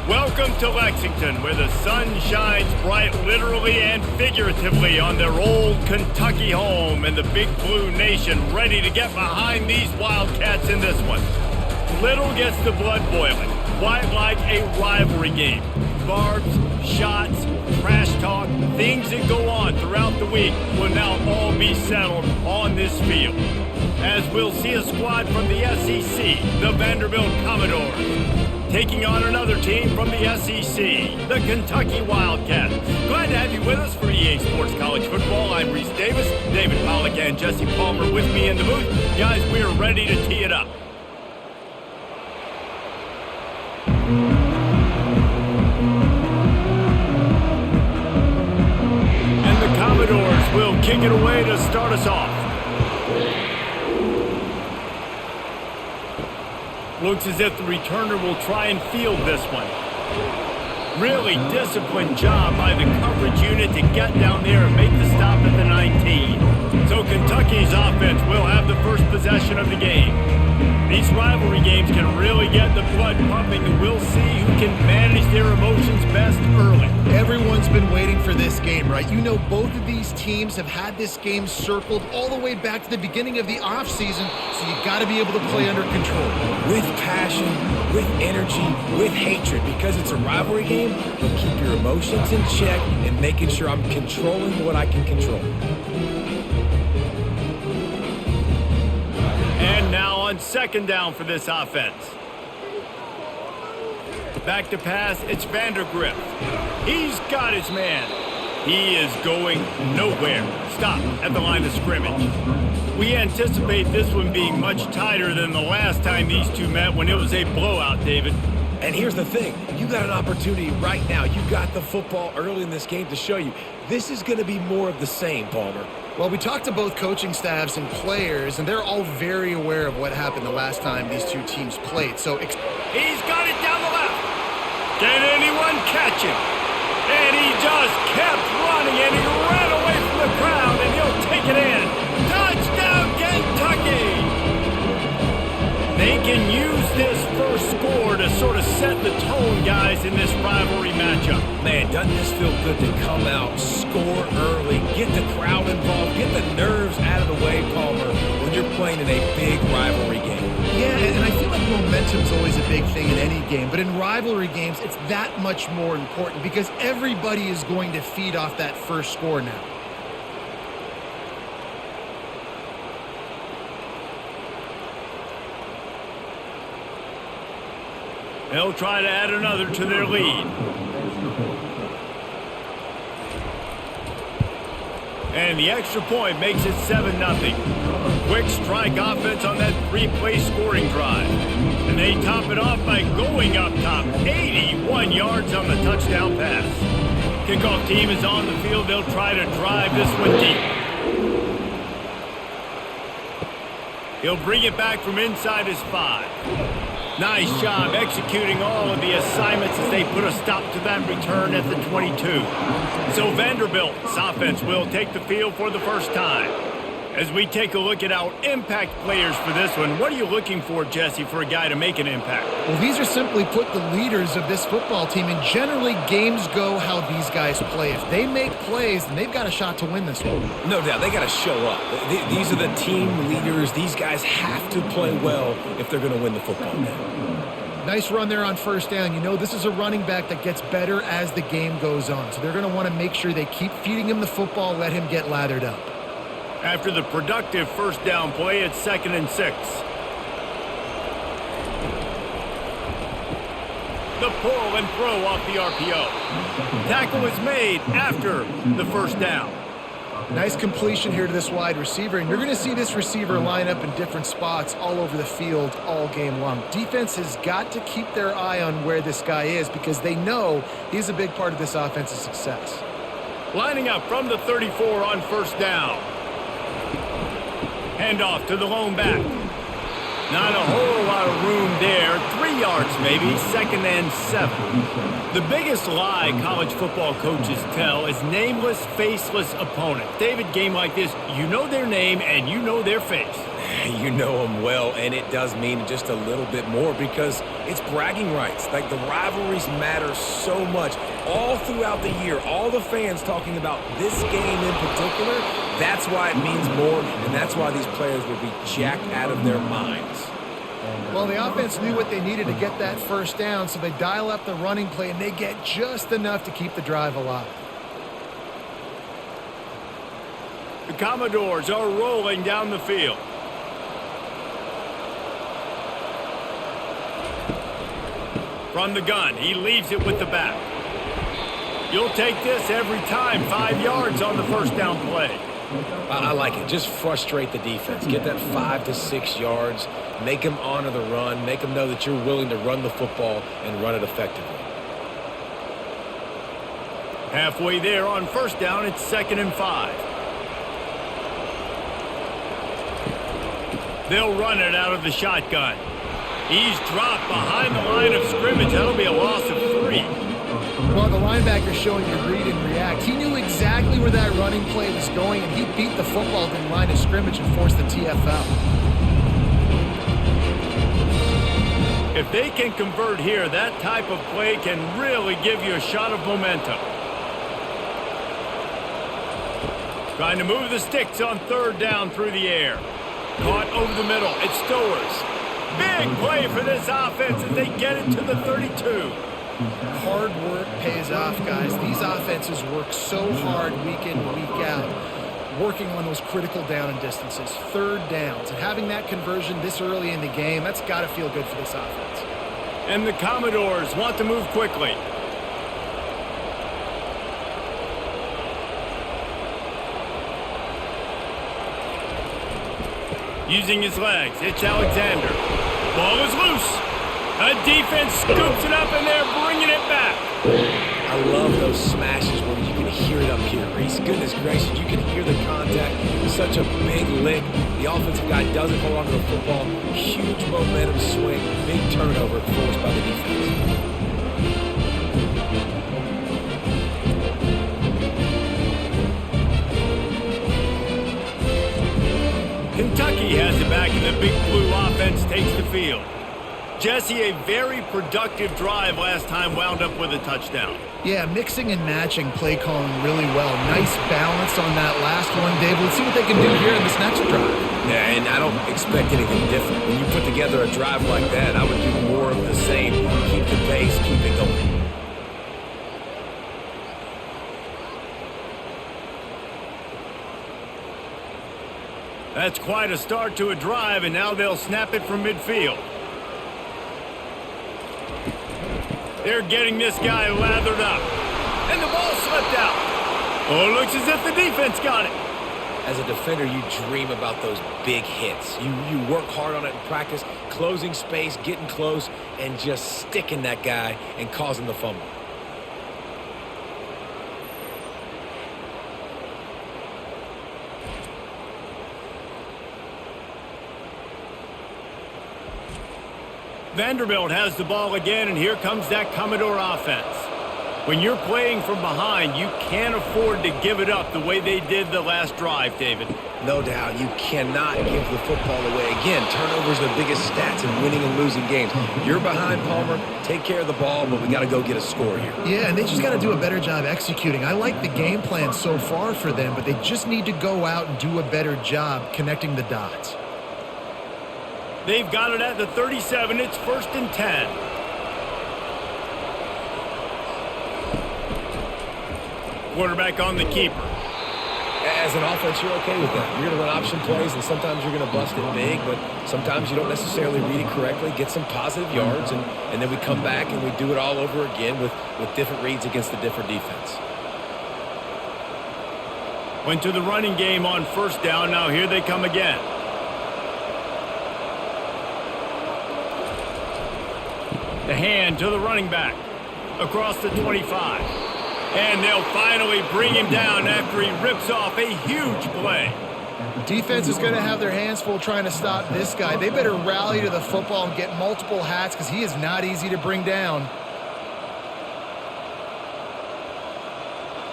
Welcome to Lexington, where the sun shines bright literally and figuratively on their old Kentucky home, and the Big Blue Nation ready to get behind these Wildcats in this one. Little gets the blood boiling, quite like a rivalry game. Barbs, shots, trash talk, things that go on throughout the week will now all be settled on this field. As we'll see a squad from the SEC, the Vanderbilt Commodores, taking on another team from the SEC, the Kentucky Wildcats. Glad to have you with us for EA Sports College Football. I'm Reese Davis, David Pollack and Jesse Palmer with me in the booth. Guys, we are ready to tee it up. And the Commodores will kick it away to start us off. Looks as if the returner will try and field this one. Really disciplined job by the coverage unit to get down there and make the stop at the 19. So Kentucky's offense will have the first possession of the game. These rivalry games can really get the blood pumping, and we'll see who can manage their emotions best early. Everyone's been waiting for this game, right? You know, both of these teams have had this game circled all the way back to the beginning of the offseason, so you got to be able to play under control. With passion, with energy, with hatred, because it's a rivalry game, but keep your emotions in check and making sure I'm controlling what I can control. And now on second down for this offense. Back to pass, it's Vanderbilt. He's got his man. He is going nowhere. Stop at the line of scrimmage. We anticipate this one being much tighter than the last time these two met when it was a blowout, David. And here's the thing. You got an opportunity right now. You got the football early in this game to show you. This is going to be more of the same, Palmer. Well, we talked to both coaching staffs and players, and they're all very aware of what happened the last time these two teams played. So he's got it down the left. Can anyone catch him? And he just kept running, and he ran away from the crowd, and he'll take it in. Touchdown, Kentucky! They can use this first score to sort of set the tone, guys, in this rivalry matchup. Man, doesn't this feel good to come out, score early, get the crowd involved, get the nerves out of the way, Palmer, when you're playing in a big rivalry game? Yeah, and I feel like momentum's always a big thing in any game, but in rivalry games, it's that much more important because everybody is going to feed off that first score now. They'll try to add another to their lead. And the extra point makes it 7-0. Quick strike offense on that three-play scoring drive. And they top it off by going up top. 81 yards on the touchdown pass. Kickoff team is on the field. They'll try to drive this one deep. He'll bring it back from inside his 5. Nice job executing all of the assignments as they put a stop to that return at the 22. So Vanderbilt's offense will take the field for the first time. As we take a look at our impact players for this one, what are you looking for, Jesse, for a guy to make an impact? Well, these are simply put the leaders of this football team, and generally games go how these guys play. If they make plays, then they've got a shot to win this one. No doubt, they got to show up. These are the team leaders. These guys have to play well if they're going to win the football game. Nice run there on first down. You know, this is a running back that gets better as the game goes on, so they're going to want to make sure they keep feeding him the football, let him get lathered up. After the productive first down play, it's 2nd and 6. The pull and throw off the RPO. Tackle is made after the first down. Nice completion here to this wide receiver, and you're going to see this receiver line up in different spots all over the field all game long. Defense has got to keep their eye on where this guy is because they know he's a big part of this offense's success. Lining up from the 34 on first down. Handoff to the lone back. Not a whole lot of room there. 3 yards maybe, 2nd and 7. The biggest lie college football coaches tell is nameless, faceless opponents. David, game like this, you know their name and you know their face. You know them well, and it does mean just a little bit more because it's bragging rights. Like, the rivalries matter so much all throughout the year. All the fans talking about this game in particular, that's why it means more, and that's why these players will be jacked out of their minds. Well, the offense knew what they needed to get that first down, so they dial up the running play, and they get just enough to keep the drive alive. The Commodores are rolling down the field. From the gun, he leaves it with the back. You'll take this every time. 5 yards on the first down play. I like it. Just frustrate the defense. Get that 5 to 6 yards. Make them honor the run. Make them know that you're willing to run the football and run it effectively. Halfway there on first down, it's 2nd and 5. They'll run it out of the shotgun. He's dropped behind the line of scrimmage. That'll be a loss of 3. Well, the linebacker's showing you read and react. He knew exactly where that running play was going, and he beat the football to the line of scrimmage and forced the TFL. If they can convert here, that type of play can really give you a shot of momentum. Trying to move the sticks on 3rd down through the air. Caught over the middle. It's Stowers. Big play for this offense as they get it to the 32. Hard work pays off, guys. These offenses work so hard week in, week out, working on those critical down and distances, 3rd downs. And having that conversion this early in the game, that's got to feel good for this offense. And the Commodores want to move quickly. Using his legs, it's Alexander. Ball is loose. A defense scoops it up, and they're bringing it back. I love those smashes where you can hear it up here, Reese. Goodness gracious, you can hear the contact. Such a big lick. The offensive guy doesn't hold on to the football. Huge momentum swing. Big turnover forced by the defense. Kentucky has it back, and the Big Blue offense takes the field. Jesse, a very productive drive last time wound up with a touchdown. Yeah, mixing and matching play calling really well. Nice balance on that last one, Dave. Let's see what they can do here in this next drive. Yeah, and I don't expect anything different. When you put together a drive like that, I would do more of the same. Keep the pace, keep it going. That's quite a start to a drive, and now they'll snap it from midfield. They're getting this guy lathered up. And the ball slipped out. Oh, it looks as if the defense got it. As a defender, you dream about those big hits. You work hard on it in practice, closing space, getting close, and just sticking that guy and causing the fumble. Vanderbilt has the ball again, and here comes that Commodore offense. When you're playing from behind, you can't afford to give it up the way they did the last drive, David. No doubt, you cannot give the football away. Again, turnovers are the biggest stats in winning and losing games. You're behind, Palmer. Take care of the ball, but we got to go get a score here. Yeah, and they just got to do a better job executing. I like the game plan so far for them, but they just need to go out and do a better job connecting the dots. They've got it at the 37. It's 1st and 10. Quarterback on the keeper. As an offense, you're okay with that. You're going to run option plays, and sometimes you're going to bust it big, but sometimes you don't necessarily read it correctly, get some positive yards, and then we come back and we do it all over again with different reads against the different defense. Went to the running game on 1st down. Now here they come again. The hand to the running back across the 25. And they'll finally bring him down after he rips off a huge play. Defense is going to have their hands full trying to stop this guy. They better rally to the football and get multiple hats because he is not easy to bring down.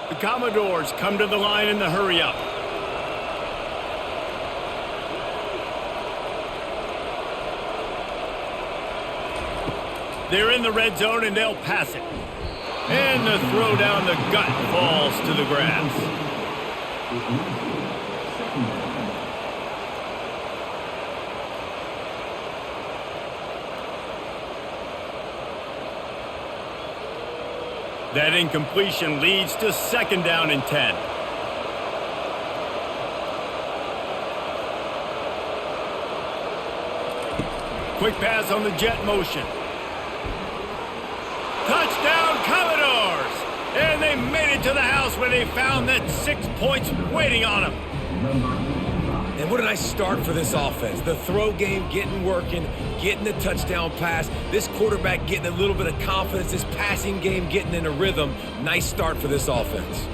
The Commodores come to the line in the hurry-up. They're in the red zone, and they'll pass it. And the throw down the gut falls to the grass. That incompletion leads to 2nd down and 10. Quick pass on the jet motion. Touchdown, Commodores! And they made it to the house where they found that 6 points waiting on them. And what a nice start for this offense. The throw game getting working, getting the touchdown pass. This quarterback getting a little bit of confidence. This passing game getting in a rhythm. Nice start for this offense.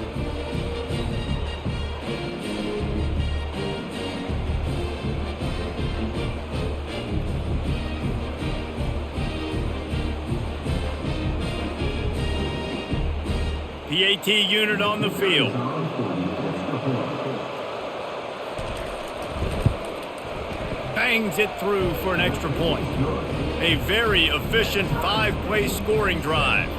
The AT unit on the field. Bangs it through for an extra point. A very efficient 5-play scoring drive.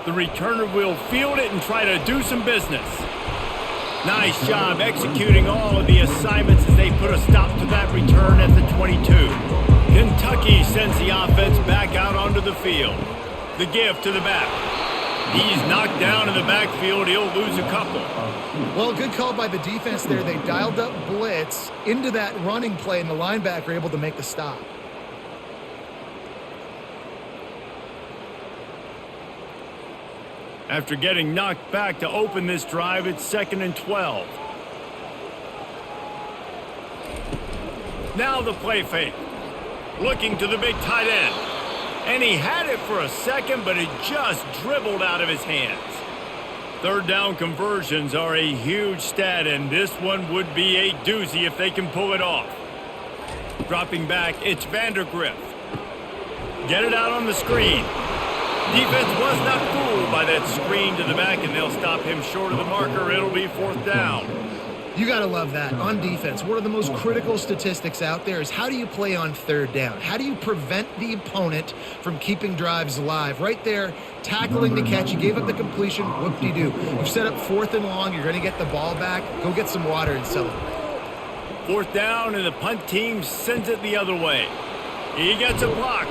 The returner will field it and try to do some business. Nice job executing all of the assignments as they put a stop to that return at the 22. Kentucky sends the offense back out onto the field. The give to the back. He's knocked down in the backfield. He'll lose a couple. Well, good call by the defense there. They dialed up blitz into that running play, and the linebacker able to make the stop. After getting knocked back to open this drive, it's 2nd and 12. Now the play fake. Looking to the big tight end. And he had it for a second, but it just dribbled out of his hands. 3rd down conversions are a huge stat, and this one would be a doozy if they can pull it off. Dropping back, it's Vanderbilt. Get it out on the screen. Defense was not fooled by that screen to the back, and they'll stop him short of the marker. It'll be 4th down. You got to love that. On defense, one of the most critical statistics out there is how do you play on 3rd down? How do you prevent the opponent from keeping drives alive? Right there, tackling the catch. You gave up the completion. Whoop-de-doo. You've set up 4th and long. You're going to get the ball back. Go get some water and celebrate. 4th down, and the punt team sends it the other way. He gets a block.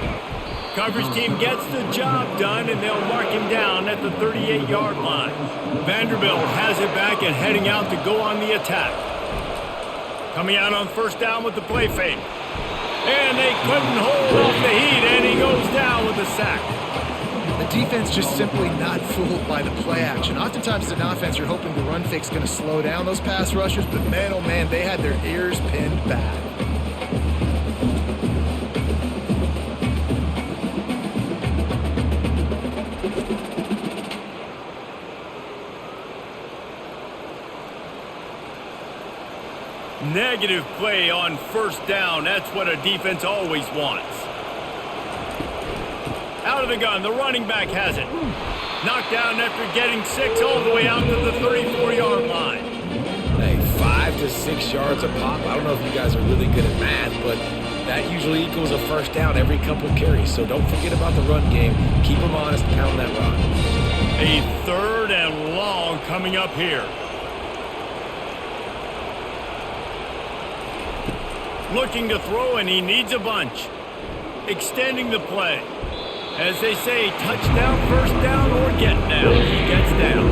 Coverage team gets the job done, and they'll mark him down at the 38-yard line. Vanderbilt has it back and heading out to go on the attack. Coming out on 1st down with the play fake. And they couldn't hold off the heat, and he goes down with a sack. The defense just simply not fooled by the play action. Oftentimes, as an offense, you're hoping the run fake's going to slow down those pass rushers, but man, oh man, they had their ears pinned back. Negative play on 1st down. That's what a defense always wants. Out of the gun, the running back has it. Knocked down after getting 6 all the way out to the 34-yard line. Hey, 5 to 6 yards a pop. I don't know if you guys are really good at math, but that usually equals a 1st down every couple of carries. So don't forget about the run game. Keep them honest, pound that rock. A 3rd and long coming up here. Looking to throw, and he needs a bunch. Extending the play. As they say, touchdown, 1st down, or get down. He gets down.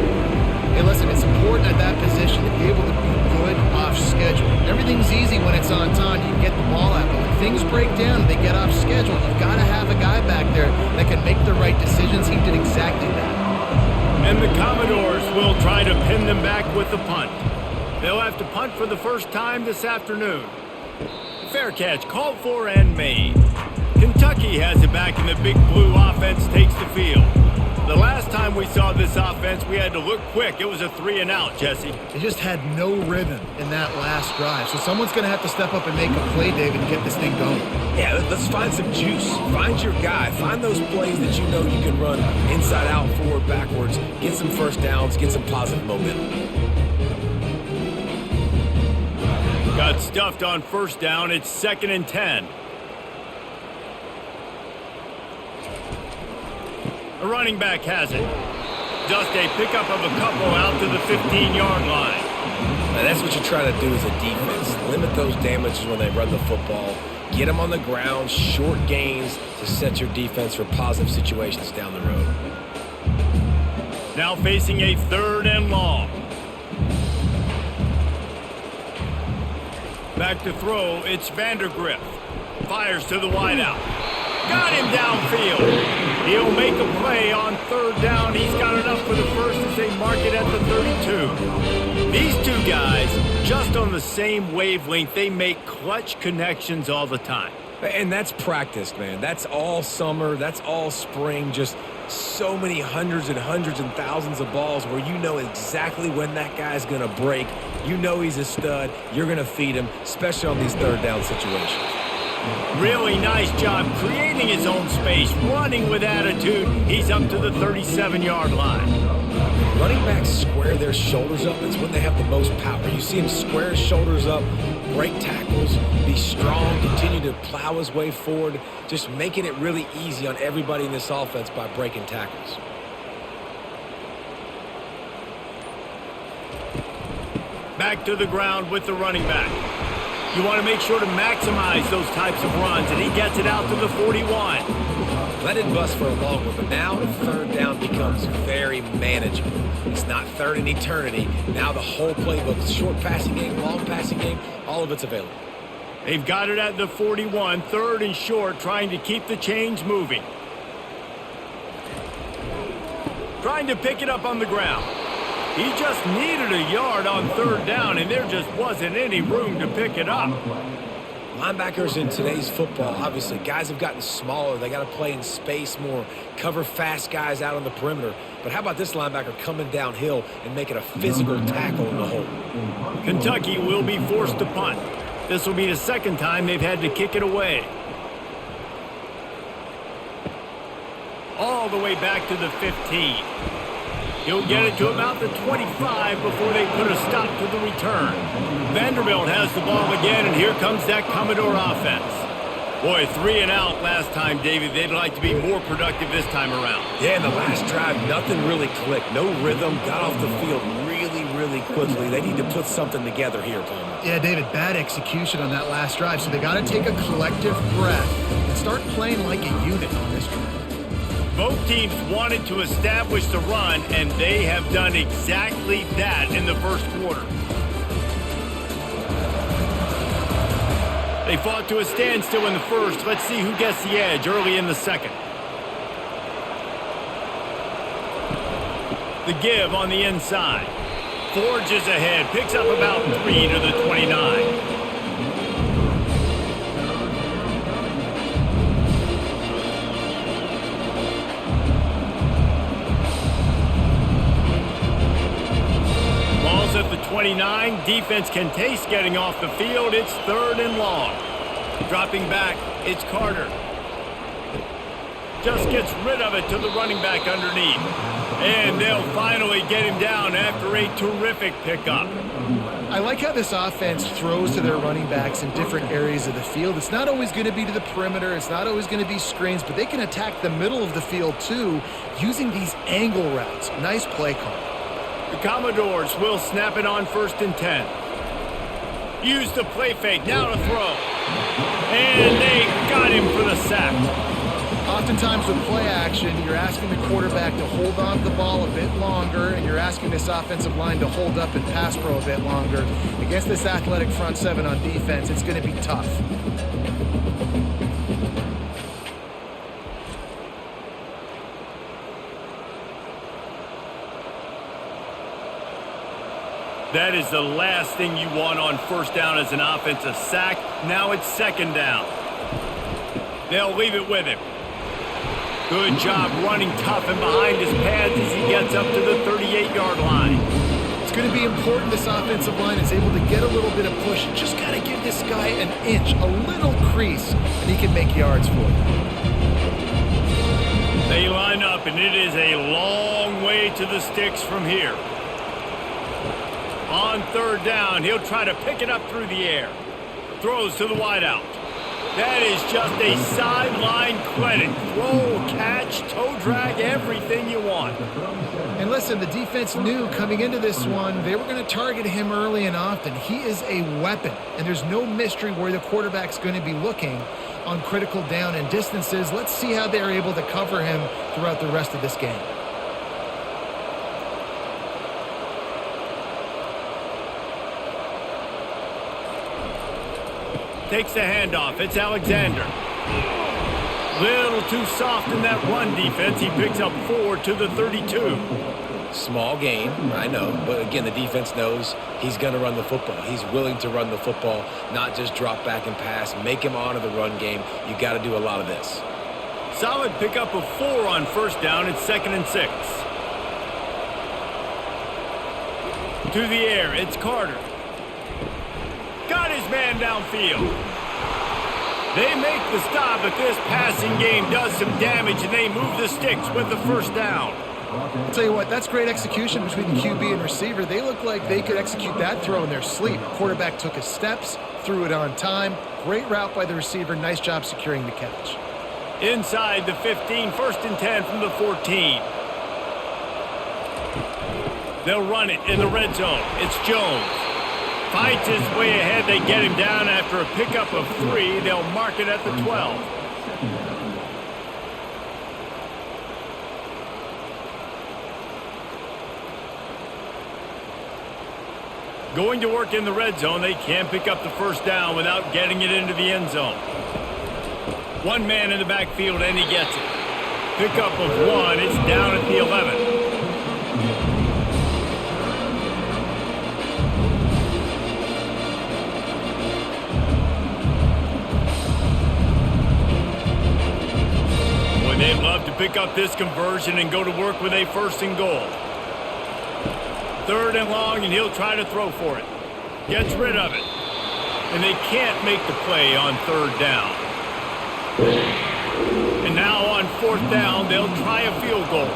Hey, listen, it's important at that position to be able to be good off schedule. Everything's easy when it's on time. You can get the ball out. But when things break down and they get off schedule, you've got to have a guy back there that can make the right decisions. He did exactly that. And the Commodores will try to pin them back with the punt. They'll have to punt for the first time this afternoon. Fair catch called for and made. Kentucky has it back, and the Big Blue offense takes the field. The last time we saw this offense, we had to look quick. It was a 3-and-out, Jesse. They just had no rhythm in that last drive. So someone's going to have to step up and make a play, David, and get this thing going. Yeah, let's find some juice. Find your guy. Find those plays that you know you can run inside out, forward, backwards. Get some first downs. Get some positive momentum. Got stuffed on first down. It's 2nd and 10. The running back has it. Just a pickup of a couple out to the 15-yard line. Now that's what you try to do as a defense. Limit those damages when they run the football. Get them on the ground, short gains to set your defense for positive situations down the road. Now facing a 3rd and long. Back to throw, it's Vanderbilt. Fires to the wideout. Got him downfield. He'll make a play on 3rd down. He's got enough for the first as they mark it at the 32. These two guys, just on the same wavelength, they make clutch connections all the time. And that's practice, man. That's all summer. That's all spring. Just so many hundreds and thousands of balls where you know exactly when that guy's going to break. You know he's a stud. You're going to feed him, especially on these 3rd down situations. Really nice job creating his own space, running with attitude. He's up to the 37-yard line. Running backs square their shoulders up. It's when they have the most power. You see him square his shoulders up, break tackles, be strong, continue to plow his way forward, just making it really easy on everybody in this offense by breaking tackles. Back to the ground with the running back. You want to make sure to maximize those types of runs, and he gets it out to the 41. Let it bust for a long one, but now 3rd down becomes very manageable. It's not 3rd and eternity. Now the whole playbook, short passing game, long passing game, all of it's available. They've got it at the 41, 3rd and short, trying to keep the chains moving. Trying to pick it up on the ground. He just needed a yard on 3rd down, and there just wasn't any room to pick it up. Linebackers in today's football, obviously, guys have gotten smaller. They got to play in space more, cover fast guys out on the perimeter. But how about this linebacker coming downhill and making a physical tackle in the hole? Kentucky will be forced to punt. This will be the 2nd time they've had to kick it away. All the way back to the 15. He'll get it to about the 25 before they put a stop to the return. Vanderbilt has the ball again, and here comes that Commodore offense. Boy, 3-and-out last time, David. They'd like to be more productive this time around. Yeah, in the last drive, nothing really clicked. No rhythm, got off the field really quickly. They need to put something together here, Palmer. Yeah, David, bad execution on that last drive, so they got to take a collective breath and start playing like a unit on this drive. Both teams wanted to establish the run, and they have done exactly that in the first quarter. They fought to a standstill in the first. Let's see who gets the edge early in the second. The give on the inside. Forges ahead, picks up about 3 to the 29. At the 29, defense can taste getting off the field. It's 3rd and long. Dropping back, it's Carter. Just gets rid of it to the running back underneath. And they'll finally get him down after a terrific pickup. I like how this offense throws to their running backs in different areas of the field. It's not always going to be to the perimeter. It's not always going to be screens, but they can attack the middle of the field too using these angle routes. Nice play call. The Commodores will snap it on 1st and 10. Use the play fake, now to throw. And they got him for the sack. Oftentimes with play action, you're asking the quarterback to hold on to the ball a bit longer, and you're asking this offensive line to hold up and pass pro a bit longer. Against this athletic front seven on defense, it's going to be tough. That is the last thing you want on first down as an offensive sack. Now it's second down. They'll leave it with him. Good job running tough and behind his pads as he gets up to the 38-yard line. It's going to be important this offensive line is able to get a little bit of push. You just got to give this guy an inch, a little crease, and he can make yards for you. They line up, and it is a long way to the sticks from here. On third down, he'll try to pick it up through the air. Throws to the wideout. That is just a sideline credit. Throw, catch, toe drag, everything you want. And listen, the defense knew coming into this one, they were going to target him early and often. He is a weapon, and there's no mystery where the quarterback's going to be looking on critical down and distances. Let's see how they're able to cover him throughout the rest of this game. Takes the handoff. It's Alexander. Little too soft in that run defense. He picks up 4 to the 32. Small gain, I know, but again, the defense knows he's going to run the football. He's willing to run the football, not just drop back and pass, make him honor the run game. You got to do a lot of this. Solid pickup of 4 on first down. It's 2nd and 6. To the air, it's Carter. Got his man downfield. They make the stop, but this passing game does some damage, and they move the sticks with the first down. I'll tell you what, that's great execution between the QB and receiver. They look like they could execute that throw in their sleep. Quarterback took his steps, threw it on time. Great route by the receiver. Nice job securing the catch. Inside the 15, 1st and 10 from the 14. They'll run it in the red zone. It's Jones. Fights his way ahead. They get him down after a pickup of 3. They'll mark it at the 12. Going to work in the red zone. They can't pick up the first down without getting it into the end zone. One man in the backfield, and he gets it. Pickup of 1. It's down at the 11. They'd love to pick up this conversion and go to work with a 1st and goal. 3rd and long, and he'll try to throw for it. Gets rid of it. And they can't make the play on 3rd down. And now on 4th down, they'll try a field goal.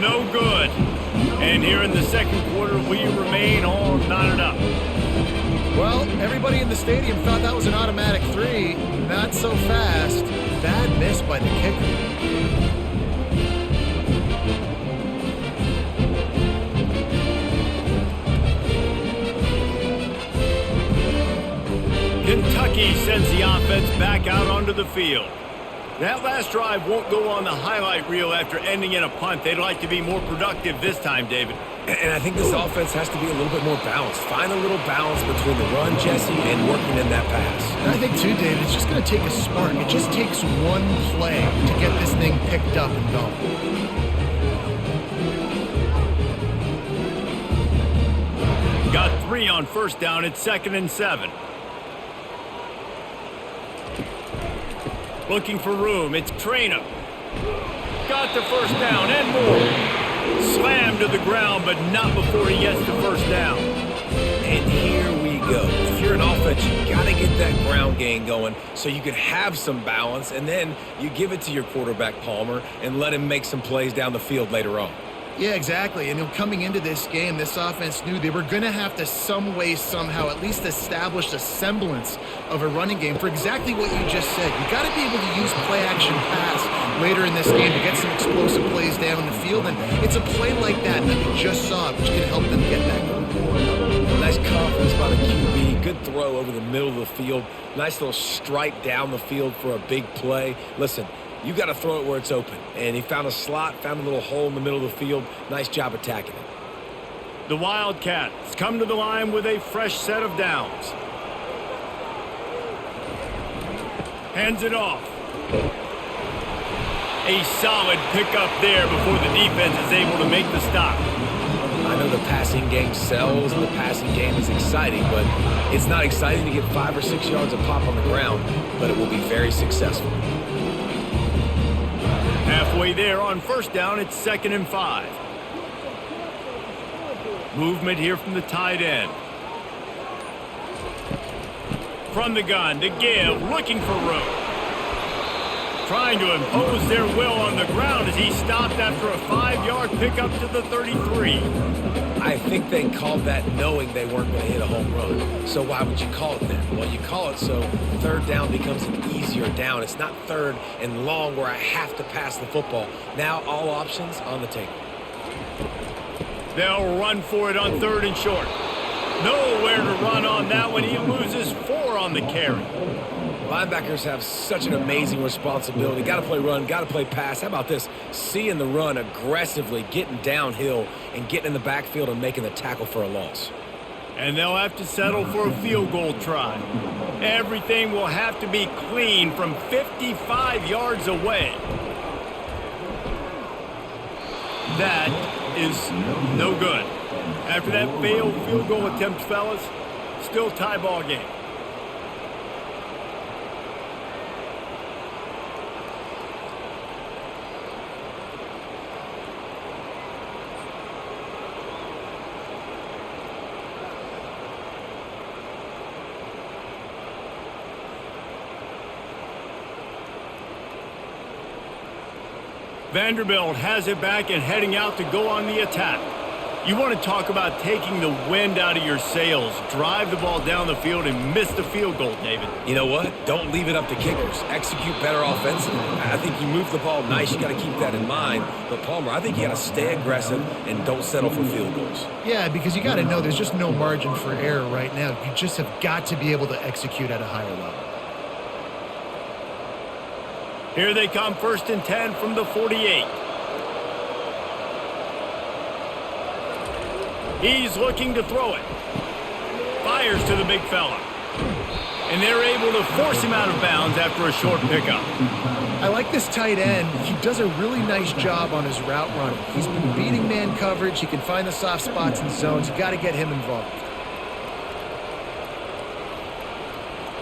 No good. And here in the second quarter, we remain all knotted up. Well, everybody in the stadium thought that was an automatic 3. Not so fast. Bad miss by the kicker. Kentucky sends the offense back out onto the field. That last drive won't go on the highlight reel after ending in a punt. They'd like to be more productive this time, David. And I think this offense has to be a little bit more balanced. Find a little balance between the run, Jesse, and working in that pass. And I think, too, David, it's just going to take a spark. It just takes one play to get this thing picked up and going. Got 3 on first down. It's 2nd and 7. Looking for room. It's Trainer. Got the first down and more. Slammed to the ground, but not before he gets the first down. And here we go. If you're an offense, you got to get that ground game going so you can have some balance, and then you give it to your quarterback, Palmer, and let him make some plays down the field later on. Yeah, exactly. And coming into this game, this offense knew they were going to have to some way, somehow, at least establish a semblance of a running game for exactly what you just said. You got to be able to use play-action pass later in this game to get some explosive plays down the field. And it's a play like that we just saw, which can help them get that going. Nice confidence by the QB. Good throw over the middle of the field. Nice little strike down the field for a big play. Listen, you got to throw it where it's open. And he found a slot, found a little hole in the middle of the field. Nice job attacking it. The Wildcats come to the line with a fresh set of downs. Hands it off. A solid pickup there before the defense is able to make the stop. I know the passing game sells and the passing game is exciting, but it's not exciting to get 5 or 6 yards of pop on the ground, but it will be very successful. Halfway there on first down, it's 2nd and 5. Movement here from the tight end. From the gun to give, looking for room. Trying to impose their will on the ground as he stopped after a 5-yard pickup to the 33. I think they called that knowing they weren't going to hit a home run. So why would you call it then? Well, you call it so 3rd down becomes an easier down. It's not 3rd and long where I have to pass the football. Now all options on the table. They'll run for it on 3rd and short. Nowhere to run on that one. He loses 4 on the carry. Linebackers have such an amazing responsibility. Got to play run, got to play pass. How about this? Seeing the run aggressively, getting downhill, and getting in the backfield and making the tackle for a loss. And they'll have to settle for a field goal try. Everything will have to be clean from 55 yards away. That is no good. After that failed field goal attempt, fellas, still tie ball game. Vanderbilt has it back and heading out to go on the attack. You want to talk about taking the wind out of your sails. Drive the ball down the field and miss the field goal, David. You know what? Don't leave it up to kickers. Execute better offensively. I think you move the ball nice. You got to keep that in mind. But, Palmer, I think you got to stay aggressive and don't settle for field goals. Yeah, because you got to know there's just no margin for error right now. You just have got to be able to execute at a higher level. Here they come, 1st and 10 from the 48. He's looking to throw it. Fires to the big fella. And they're able to force him out of bounds after a short pickup. I like this tight end. He does a really nice job on his route running. He's been beating man coverage. He can find the soft spots and zones. You got to get him involved.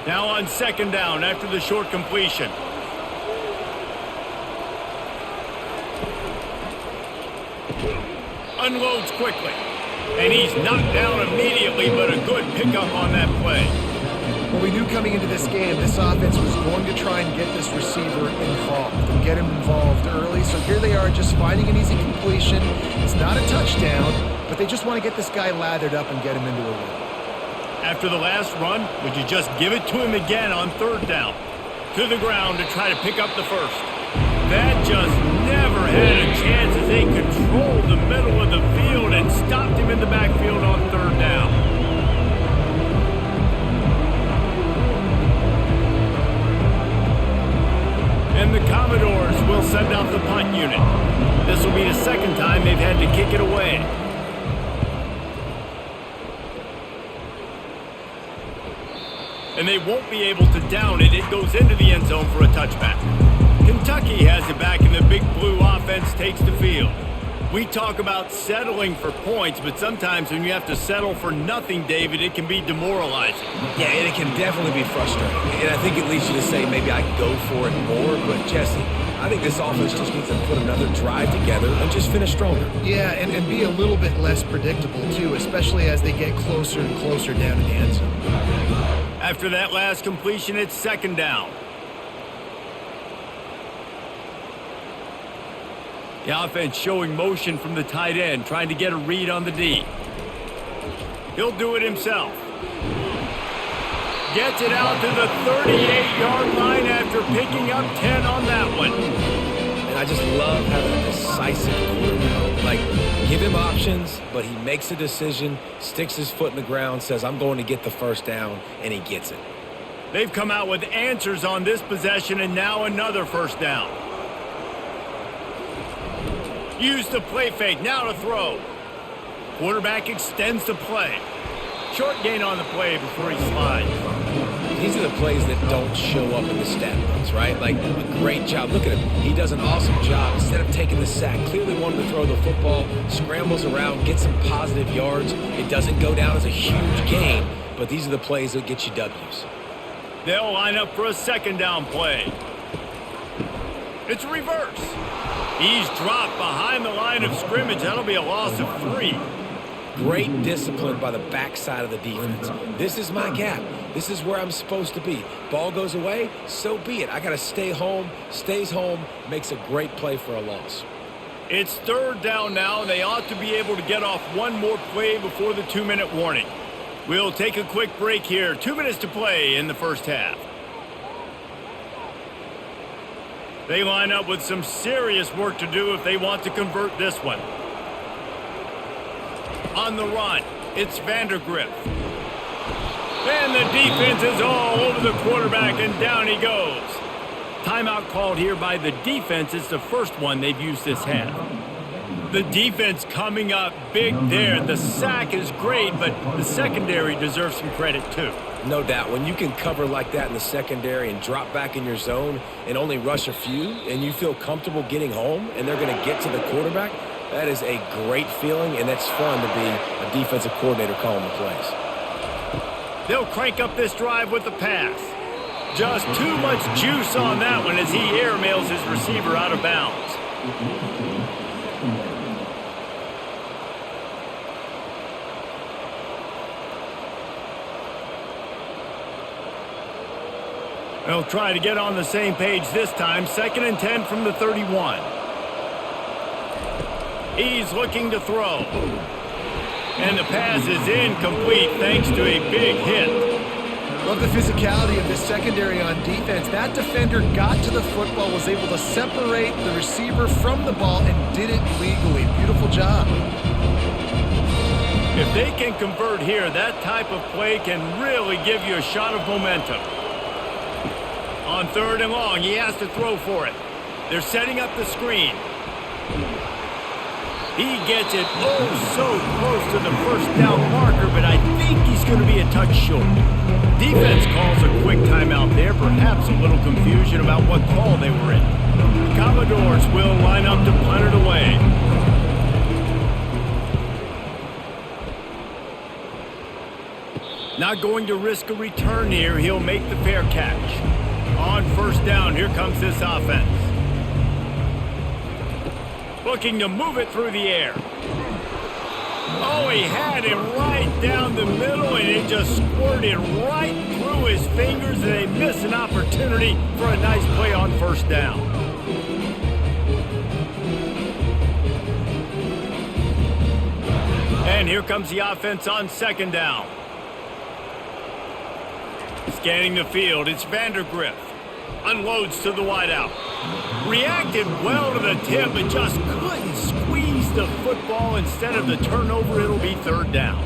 Now on 2nd down after the short completion. Unloads quickly. And he's knocked down immediately, but a good pickup on that play. Well, we knew coming into this game, this offense was going to try and get this receiver involved and get him involved early. So here they are just finding an easy completion. It's not a touchdown, but they just want to get this guy lathered up and get him into a win. After the last run, would you just give it to him again on 3rd down? To the ground to try to pick up the first. That just never had a chance as they controlled the middle of the field and stopped him in the backfield on 3rd down. And the Commodores will send out the punt unit. This will be the 2nd time they've had to kick it away. And they won't be able to down it. It goes into the end zone for a touchback. Kentucky has it back, and the Big Blue offense takes the field. We talk about settling for points, but sometimes when you have to settle for nothing, David, it can be demoralizing. Yeah, and it can definitely be frustrating. And I think it leads you to say maybe I can go for it more. But, Jesse, I think this offense just needs to put another drive together and just finish stronger. Yeah, and be a little bit less predictable, too, especially as they get closer and closer down to the end zone. After that last completion, it's 2nd down. The offense showing motion from the tight end, trying to get a read on the D. He'll do it himself. Gets it out to the 38-yard line after picking up 10 on that one. And I just love having a decisive quarterback. Like, give him options, but he makes a decision, sticks his foot in the ground, says, I'm going to get the first down, and he gets it. They've come out with answers on this possession, and now another first down. Use the play fake, now to throw. Quarterback extends the play. Short gain on the play before he slides. These are the plays that don't show up in the stat books, right? Like, a great job. Look at him. He does an awesome job. Instead of taking the sack, clearly wanted to throw the football, scrambles around, gets some positive yards. It doesn't go down as a huge gain, but these are the plays that get you W's. They'll line up for a second down play. It's reverse. He's dropped behind the line of scrimmage. That'll be a loss of 3. Great discipline by the backside of the defense. This is my gap. This is where I'm supposed to be. Ball goes away, so be it. I got to stay home, stays home, makes a great play for a loss. It's third down now, and they ought to be able to get off one more play before the 2-minute warning. We'll take a quick break here. 2 minutes to play in the first half. They line up with some serious work to do if they want to convert this one. On the run, it's Vanderbilt. And the defense is all over the quarterback, and down he goes. Timeout called here by the defense. It's the first one they've used this half. The defense coming up big there. The sack is great, but the secondary deserves some credit too. No doubt. When you can cover like that in the secondary and drop back in your zone and only rush a few, and you feel comfortable getting home, and they're going to get to the quarterback, that is a great feeling, and that's fun to be a defensive coordinator calling the plays. They'll crank up this drive with the pass. Just too much juice on that one as he airmails his receiver out of bounds. They'll try to get on the same page this time. 2nd and 10 from the 31. He's looking to throw. And the pass is incomplete thanks to a big hit. Love the physicality of this secondary on defense. That defender got to the football, was able to separate the receiver from the ball, and did it legally. Beautiful job. If they can convert here, that type of play can really give you a shot of momentum. On 3rd and long, he has to throw for it. They're setting up the screen. He gets it so close to the first down marker, but I think he's going to be a touch short. Defense calls a quick timeout there, perhaps a little confusion about what call they were in. The Commodores will line up to punt it away. Not going to risk a return here. He'll make the fair catch. On 1st down, here comes this offense. Looking to move it through the air. Oh, he had him right down the middle, and it just squirted right through his fingers, and they miss an opportunity for a nice play on 1st down. And here comes the offense on 2nd down. Scanning the field, it's Vanderbilt. Unloads to the wideout. Reacted well to the tip, but just couldn't squeeze the football. Instead of the turnover, it'll be 3rd down.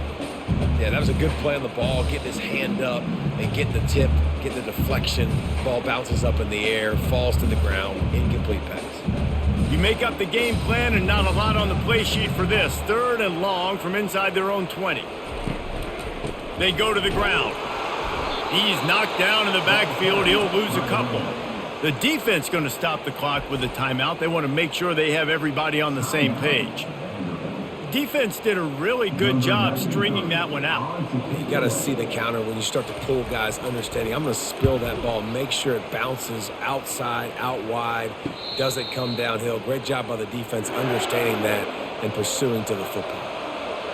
Yeah, that was a good play on the ball, getting his hand up and getting the tip, getting the deflection. Ball bounces up in the air, falls to the ground, incomplete pass. You make up the game plan and not a lot on the play sheet for this. 3rd and long from inside their own 20. They go to the ground. He's knocked down in the backfield. He'll lose a couple. The defense going to stop the clock with a timeout. They want to make sure they have everybody on the same page. Defense did a really good job stringing that one out. You got to see the counter when you start to pull guys understanding. I'm going to spill that ball, make sure it bounces outside, out wide, doesn't come downhill. Great job by the defense understanding that and pursuing to the football.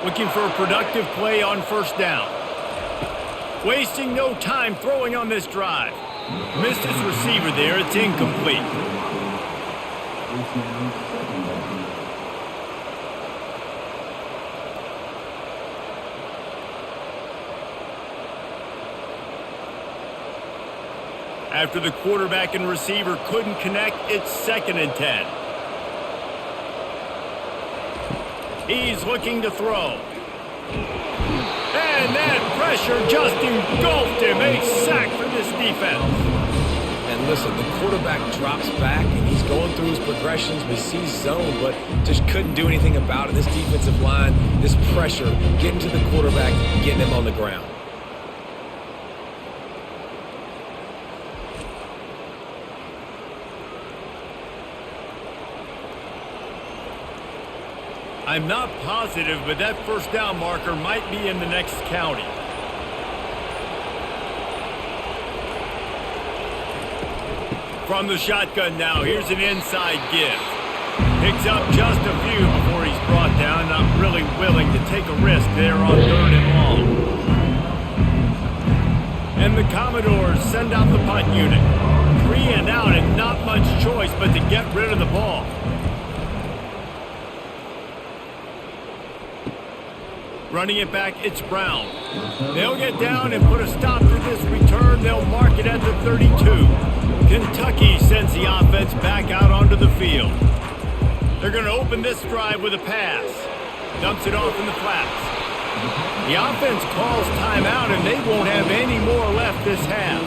Looking for a productive play on 1st down. Wasting no time throwing on this drive. Missed his receiver there. It's incomplete. After the quarterback and receiver couldn't connect, it's 2nd and 10. He's looking to throw. And that pressure just engulfed him. A sack for this defense. And listen, the quarterback drops back, and he's going through his progressions. We see zone, but just couldn't do anything about it. This defensive line, this pressure, getting to the quarterback, getting him on the ground. I'm not positive, but that first down marker might be in the next county. From the shotgun now, here's an inside give. Picks up just a few before he's brought down. Not really willing to take a risk there on 3rd and long. And the Commodores send out the punt unit. 3 and out and not much choice but to get rid of the ball. Running it back, it's Brown. They'll get down and put a stop to this return. They'll mark it at the 32. Kentucky sends the offense back out onto the field. They're going to open this drive with a pass. Dumps it off in the flats. The offense calls timeout, and they won't have any more left this half.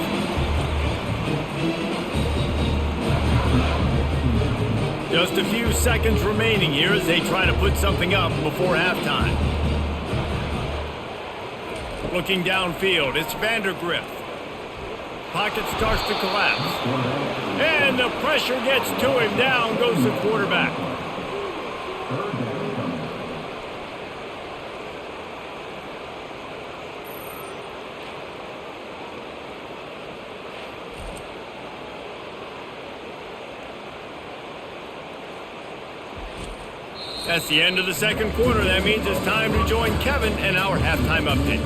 Just a few seconds remaining here as they try to put something up before halftime. Looking downfield, it's Vanderbilt. Pocket starts to collapse. And the pressure gets to him. Down goes the quarterback. That's the end of the second quarter. That means it's time to join Kevin and our halftime update.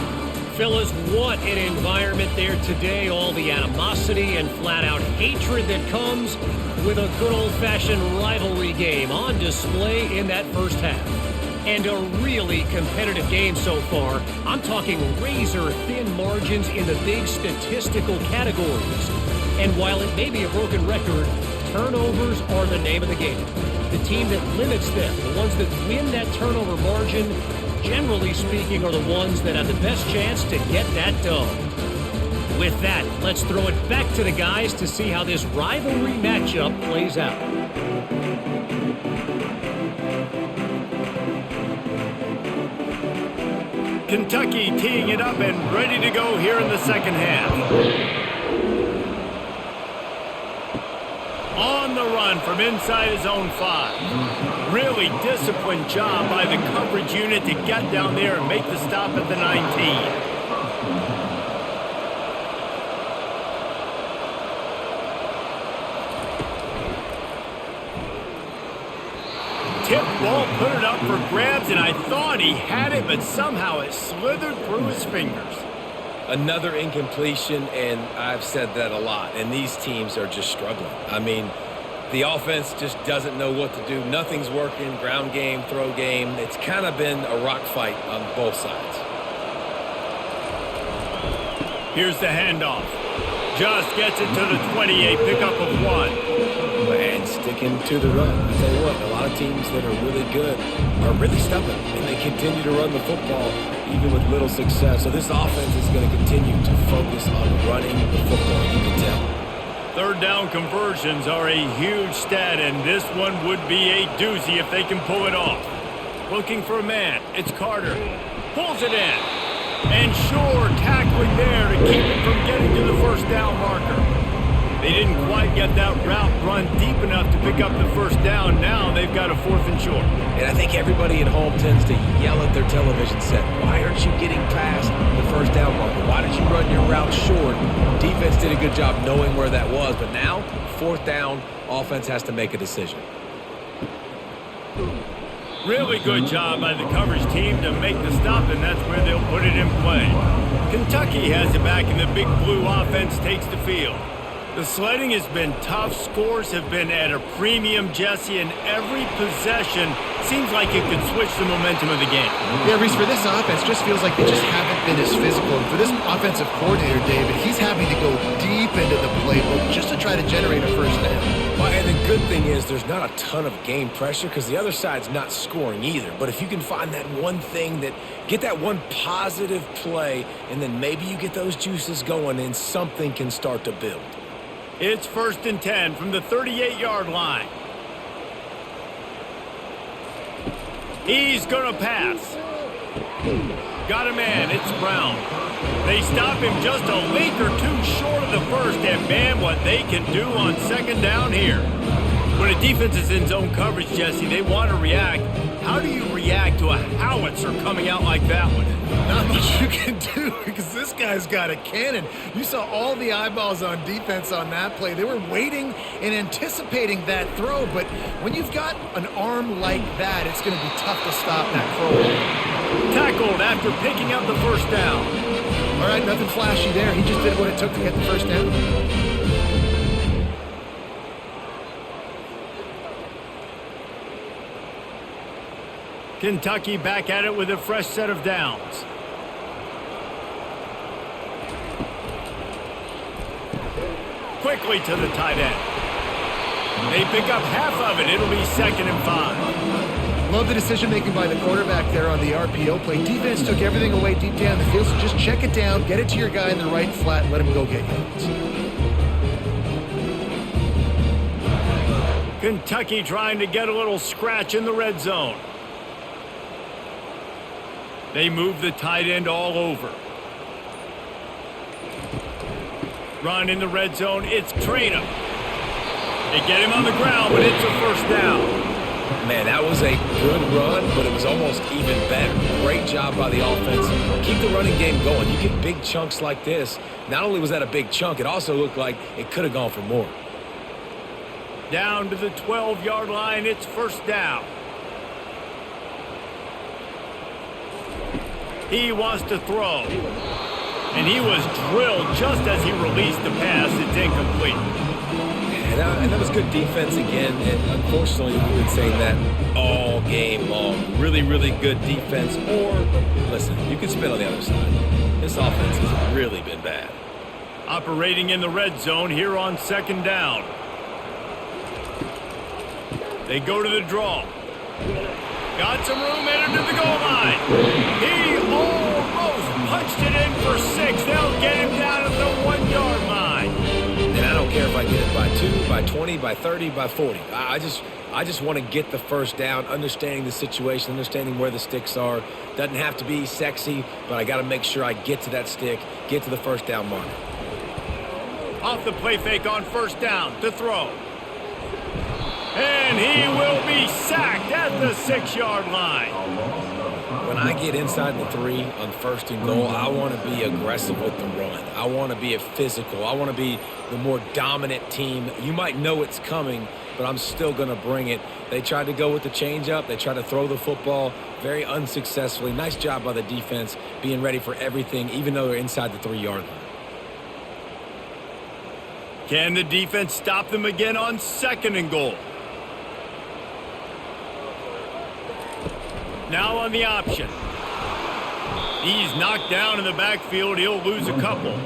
Fellas, what an environment there today. All the animosity and flat-out hatred that comes with a good old-fashioned rivalry game on display in that first half. And a really competitive game so far. I'm talking razor-thin margins in the big statistical categories. And while it may be a broken record, turnovers are the name of the game. The team that limits them, the ones that win that turnover margin, generally speaking, are the ones that have the best chance to get that done. With that, let's throw it back to the guys to see how this rivalry matchup plays out. Kentucky teeing it up and ready to go here in the second half. On the run from inside his own 5. Really disciplined job by the coverage unit to get down there and make the stop at the 19. Tip ball, put it up for grabs, and I thought he had it, but somehow it slithered through his fingers. Another incompletion, and I've said that a lot, and these teams are just struggling. I mean, the offense just doesn't know what to do. Nothing's working, ground game, throw game. It's kind of been a rock fight on both sides. Here's the handoff. Just gets it to the 28, pickup of 1. And sticking to the run. I tell you what, a lot of teams that are really good are really stubborn, and they continue to run the football even with little success. So this offense is going to continue to focus on running the football, you can tell. Third down conversions are a huge stat, and this one would be a doozy if they can pull it off. Looking for a man, it's Carter. Pulls it in. And sure, tackling there to keep it from getting to the first down marker. They didn't quite get that route run deep enough to pick up the first down. Now they've got a 4th and short. And I think everybody at home tends to yell at their television set, why aren't you getting past the first down marker? Why did you run your route short? Defense did a good job knowing where that was, but now, 4th down, offense has to make a decision. Really good job by the coverage team to make the stop, and that's where they'll put it in play. Kentucky has it back, and the Big Blue offense takes the field. The sledding has been tough. Scores have been at a premium, Jesse, and every possession seems like it could switch the momentum of the game. Yeah, Reese, for this offense, just feels like they just haven't been as physical. And for this offensive coordinator, David, he's having to go deep into the playbook just to try to generate a first down. Well, and the good thing is there's not a ton of game pressure because the other side's not scoring either. But if you can find that one thing get that one positive play, and then maybe you get those juices going and something can start to build. It's 1st and 10 from the 38-yard line. He's going to pass. Got a man. It's Brown. They stop him just a leak or two short of the first, and man, what they can do on second down here. When a defense is in zone coverage, Jesse, they want to react, How do you react to a howitzer coming out like that one? Not much you can do because this guy's got a cannon. You saw all the eyeballs on defense on that play. They were waiting and anticipating that throw, but when you've got an arm like that, it's going to be tough to stop that crow. Tackled after picking up the first down. All right, nothing flashy there. He just did what it took to get the first down. Kentucky back at it with a fresh set of downs. Quickly to the tight end. They pick up half of it. It'll be 2nd and 5. Love the decision-making by the quarterback there on the RPO play. Defense took everything away deep down the field, so just check it down, get it to your guy in the right flat, and let him go get yards. Kentucky trying to get a little scratch in the red zone. They move the tight end all over. Run in the red zone. It's Traynham. They get him on the ground, but it's a first down. Man, that was a good run, but it was almost even better. Great job by the offense. Keep the running game going. You get big chunks like this. Not only was that a big chunk, it also looked like it could have gone for more. Down to the 12-yard line. It's first down. He wants to throw. And he was drilled just as he released the pass. It's incomplete. And that was good defense again. And unfortunately, we've been saying that all game long. Really, really good defense. Or, listen, you can spin on the other side. This offense has really been bad. Operating in the red zone here on 2nd down. They go to the draw. Got some room, entered to the goal line. He almost punched it in for 6. They'll get him down at the 1-yard line. And I don't care if I get it by 2, by 20, by 30, by 40. I just want to get the first down, understanding the situation, understanding where the sticks are. Doesn't have to be sexy, but I got to make sure I get to that stick, get to the first down mark. Off the play fake on first down to throw. And he will be sacked at the 6-yard line. When I get inside the 3 on 1st and goal, I want to be aggressive with the run. I want to be a physical. I want to be the more dominant team. You might know it's coming, but I'm still going to bring it. They tried to go with the changeup. They tried to throw the football very unsuccessfully. Nice job by the defense being ready for everything, even though they're inside the 3-yard line. Can the defense stop them again on 2nd and goal? Now on the option. He's knocked down in the backfield. He'll lose a couple.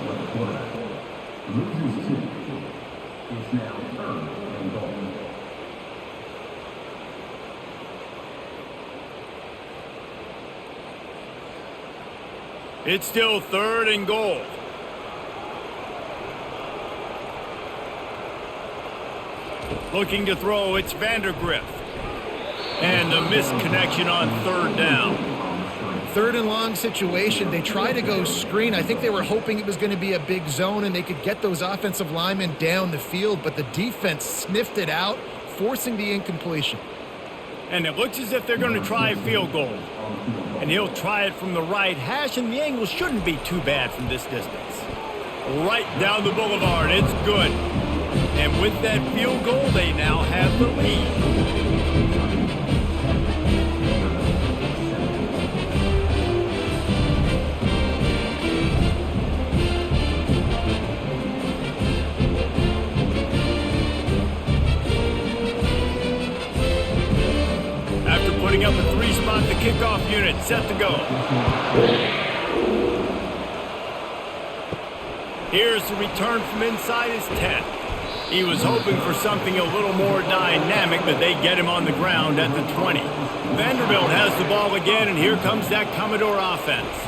It's still 3rd and goal. Looking to throw, it's Vanderbilt. And the missed connection on 3rd down. 3rd and long situation. They try to go screen. I think they were hoping it was going to be a big zone and they could get those offensive linemen down the field, but the defense sniffed it out, forcing the incompletion. And it looks as if they're going to try a field goal. And he'll try it from the right hash, and the angle shouldn't be too bad from this distance. Right down the boulevard. It's good. And with that field goal, they now have the lead. Putting up a 3-spot, the kickoff unit set to go. Here's the return from inside his 10. He was hoping for something a little more dynamic, but they get him on the ground at the 20. Vanderbilt has the ball again, and here comes that Commodore offense.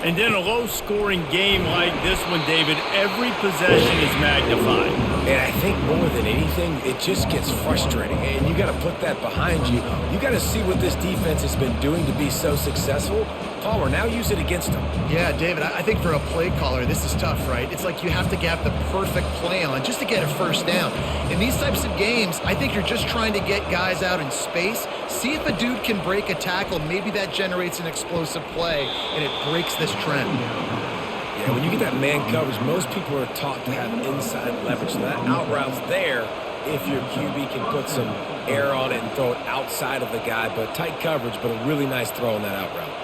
And in a low-scoring game like this one, David, every possession is magnified. And I think more than anything, it just gets frustrating. And you got to put that behind you. You got to see what this defense has been doing to be so successful. call or now use it against him. Yeah, David, I think for a play caller, this is tough, right? It's like you have to have the perfect play on just to get a first down. In these types of games, I think you're just trying to get guys out in space, see if a dude can break a tackle. Maybe that generates an explosive play, and it breaks this trend. Yeah, when you get that man coverage, most people are taught to have inside leverage. So that out route's there if your QB can put some air on it and throw it outside of the guy. But tight coverage, but a really nice throw on that out route.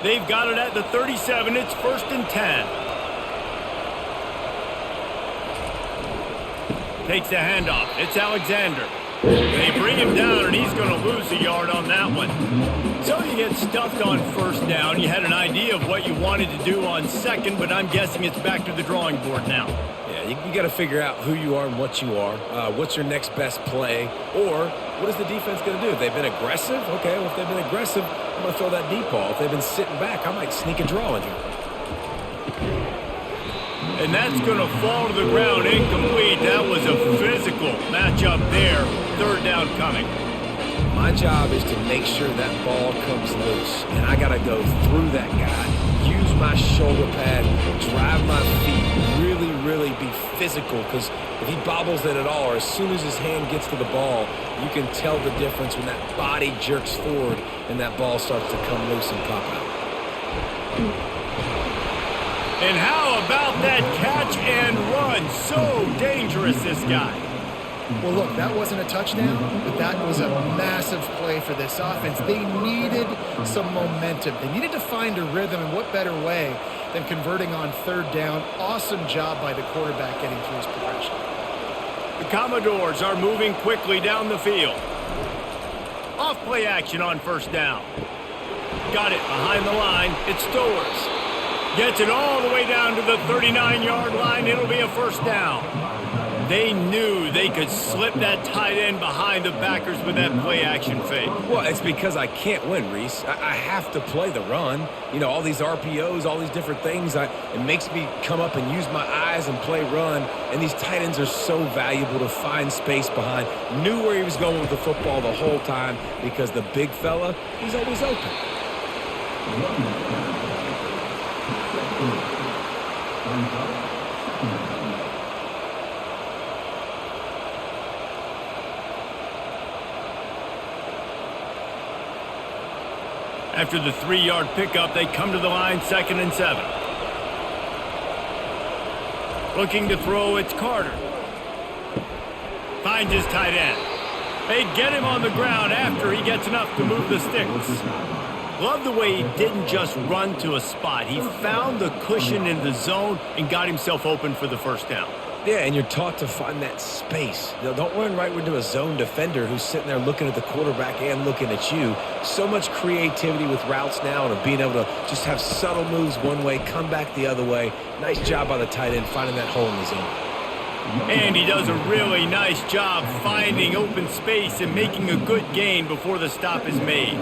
They've got it at the 37. It's 1st and 10. Takes the handoff. It's Alexander. They bring him down, and he's going to lose a yard on that one. So you get stuffed on 1st down. You had an idea of what you wanted to do on 2nd, but I'm guessing it's back to the drawing board now. Yeah, you got to figure out who you are and what you are. What's your next best play? Or what is the defense going to do? If they've been aggressive, okay, well, if they've been aggressive, I'm going to throw that deep ball. If they've been sitting back, I might sneak a draw in here. And that's going to fall to the ground incomplete. That was a physical matchup there. 3rd down coming. My job is to make sure that ball comes loose. And I got to go through that guy, use my shoulder pad, drive my feet, really be physical. Because if he bobbles it at all, or as soon as his hand gets to the ball, you can tell the difference when that body jerks forward and that ball starts to come loose and pop out. And how about that catch and run? So dangerous, this guy. Well, look, that wasn't a touchdown, but that was a massive play for this offense. They needed some momentum. They needed to find a rhythm, and what better way than converting on 3rd down. Awesome job by the quarterback getting through his progression. The Commodores are moving quickly down the field. Off play action on 1st down. Got it behind the line. It's Stowers. Gets it all the way down to the 39-yard line. It'll be a 1st down. They knew they could slip that tight end behind the backers with that play action fake. Well, it's because I can't win, Reese. I have to play the run. You know, all these RPOs, all these different things. It makes me come up and use my eyes and play run. And these tight ends are so valuable to find space behind. Knew where he was going with the football the whole time because the big fella, he's always open. After the 3-yard pickup, they come to the line, 2nd and 7. Looking to throw, it's Carter. Finds his tight end. They get him on the ground after he gets enough to move the sticks. Love the way he didn't just run to a spot. He found the cushion in the zone and got himself open for the 1st down. Yeah, and you're taught to find that space. You know, don't run right into a zone defender who's sitting there looking at the quarterback and looking at you. So much creativity with routes now and being able to just have subtle moves one way, come back the other way. Nice job by the tight end finding that hole in the zone. And he does a really nice job finding open space and making a good gain before the stop is made.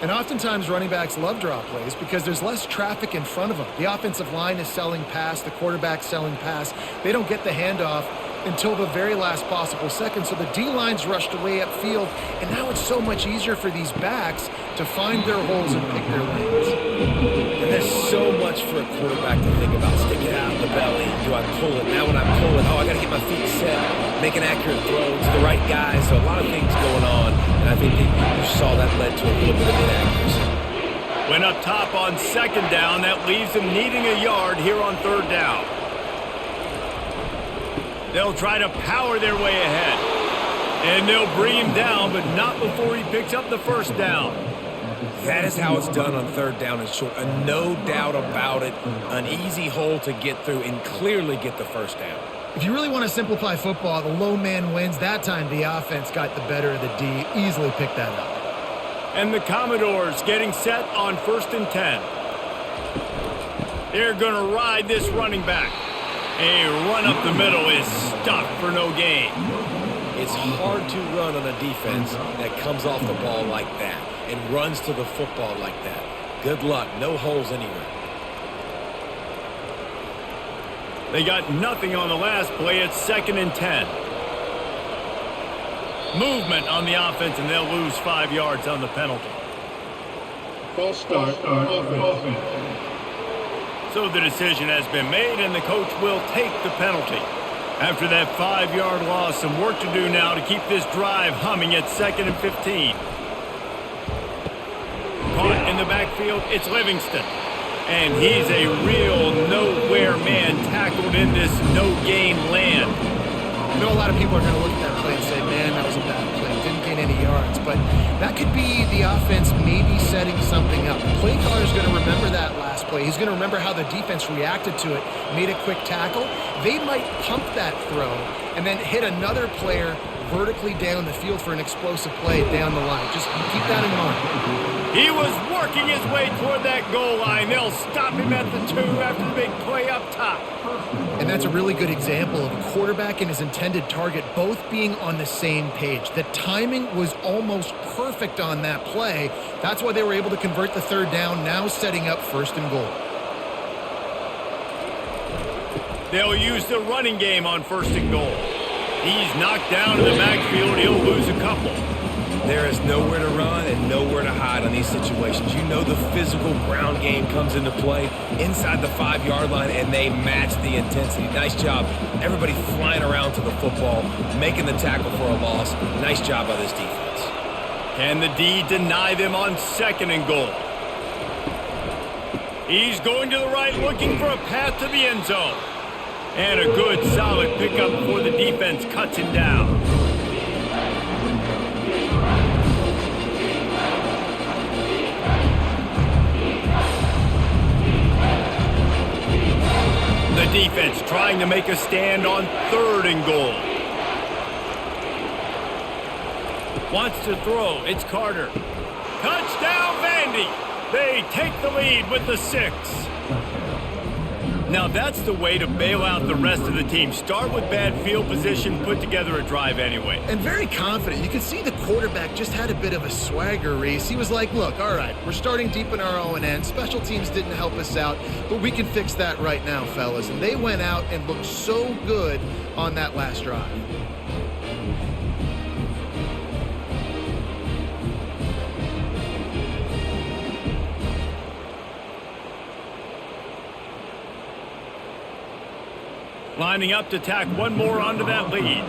And oftentimes running backs love draw plays because there's less traffic in front of them. The offensive line is selling pass, the quarterback's selling pass. They don't get the handoff until the very last possible second. So the D-line's rushed away upfield, and now it's so much easier for these backs to find their holes and pick their lanes. And there's so much for a quarterback to think about. Sticking it out of the belly. Do I pull it? Now when I pull it, I got to get my feet set. Make an accurate throw to the right guy. So a lot of things going on. And I think that you saw that led to a little bit of inaccuracy. Went up top on 2nd down. That leaves them needing a yard here on 3rd down. They'll try to power their way ahead. And they'll bring him down, but not before he picks up the 1st down. That is how it's done on 3rd down and short. No doubt about it. An easy hole to get through and clearly get the 1st down. If you really want to simplify football, the low man wins. That time the offense got the better of the D. Easily picked that up. And the Commodores getting set on 1st and 10. They're going to ride this running back. A run up the middle is stuck for no gain. It's hard to run on a defense that comes off the ball like that and runs to the football like that. Good luck. No holes anywhere. They got nothing on the last play. It's 2nd and 10. Movement on the offense, and they'll lose 5 yards on the penalty. False start, offense. So the decision has been made, and the coach will take the penalty. After that 5-yard loss, some work to do now to keep this drive humming at 2nd and 15. Caught in the backfield, it's Livingston. And he's a real nowhere man tackled in this no-gain land. I know a lot of people are going to look at that play and say, man, that was a bad play. Didn't gain any yards. But that could be the offense maybe setting something up. The play caller is going to remember that last play. He's going to remember how the defense reacted to it, made a quick tackle. They might pump that throw and then hit another player vertically down the field for an explosive play down the line. Just keep that in mind. He was working his way toward that goal line. They'll stop him at the 2 after the big play up top. And that's a really good example of a quarterback and his intended target both being on the same page. The timing was almost perfect on that play. That's why they were able to convert the 3rd down, now setting up 1st and goal. They'll use the running game on 1st and goal. He's knocked down in the backfield. He'll lose a couple. There is nowhere to run and nowhere to hide on these situations. You know the physical ground game comes into play inside the 5-yard line, and they match the intensity. Nice job. Everybody flying around to the football, making the tackle for a loss. Nice job by this defense. Can the D deny them on 2nd and goal? He's going to the right, looking for a path to the end zone. And a good, solid pickup before the defense cuts him down. The defense trying to make a stand on 3rd and goal. Wants to throw. It's Carter. Touchdown, Vandy. They take the lead with the 6. Now that's the way to bail out the rest of the team. Start with bad field position, put together a drive anyway. And very confident. You can see the quarterback just had a bit of a swagger, Reese. He was like, look, all right, we're starting deep in our own end. Special teams didn't help us out, but we can fix that right now, fellas. And they went out and looked so good on that last drive. Lining up to tack one more onto that lead.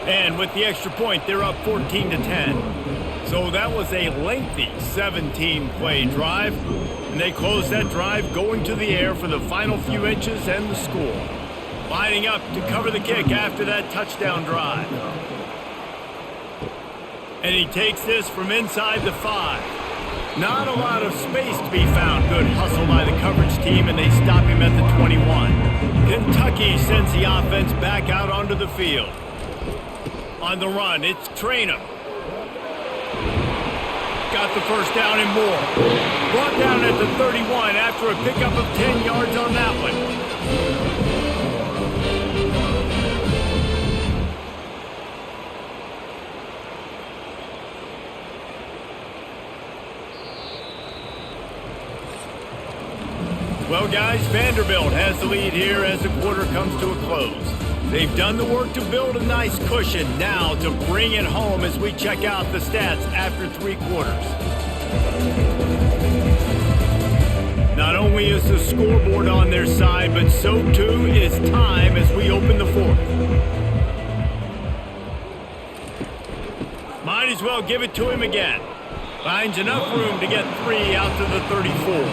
And with the extra point, they're up 14-10. So that was a lengthy 17-play drive. And they closed that drive going to the air for the final few inches and the score. Lining up to cover the kick after that touchdown drive. And he takes this from inside the 5. Not a lot of space to be found. Good hustle by the coverage team, and they stop him at the 21. Kentucky sends the offense back out onto the field. On the run, it's Traynham. Got the 1st down and more. Brought down at the 31 after a pickup of 10 yards on that one. Well, guys, Vanderbilt has the lead here as the quarter comes to a close. They've done the work to build a nice cushion. Now to bring it home as we check out the stats after 3 quarters. Not only is the scoreboard on their side, but so too is time as we open the 4th. Might as well give it to him again. Finds enough room to get 3 out to the 34.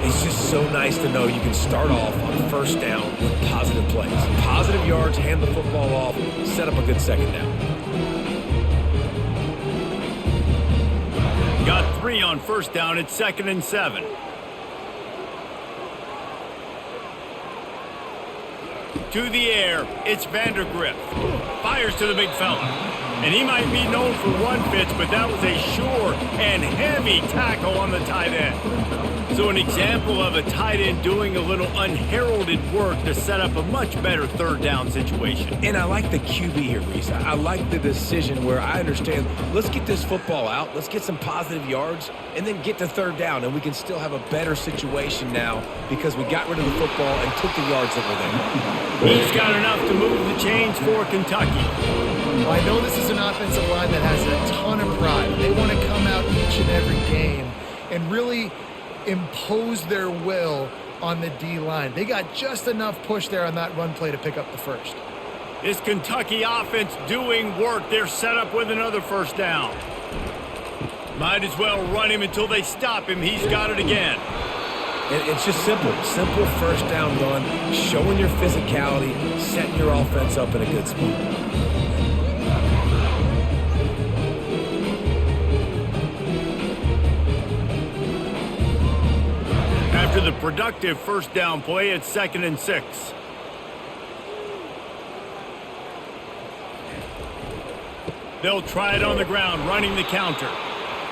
It's just so nice to know you can start off on 1st down with positive plays. Positive yards, hand the football off, set up a good 2nd down. Got 3 on 1st down at 2nd and 7. To the air, it's Vandergrift. Fires to the big fella. And he might be known for run fits, but that was a sure and heavy tackle on the tight end. So an example of a tight end doing a little unheralded work to set up a much better 3rd down situation. And I like the QB here, Reese. I like the decision where I understand, let's get this football out, let's get some positive yards, and then get to 3rd down, and we can still have a better situation now because we got rid of the football and took the yards that were there. He's got enough to move the chains for Kentucky. Well, I know this is an offensive line that has a ton of pride. They want to come out each and every game and really impose their will on the D-line. They got just enough push there on that run play to pick up the first. This Kentucky offense doing work. They're set up with another first down. Might as well run him until they stop him. He's got it again. It's just simple first down run, showing your physicality, setting your offense up in a good spot. After the productive first down play, it's 2nd and 6. They'll try it on the ground, running the counter.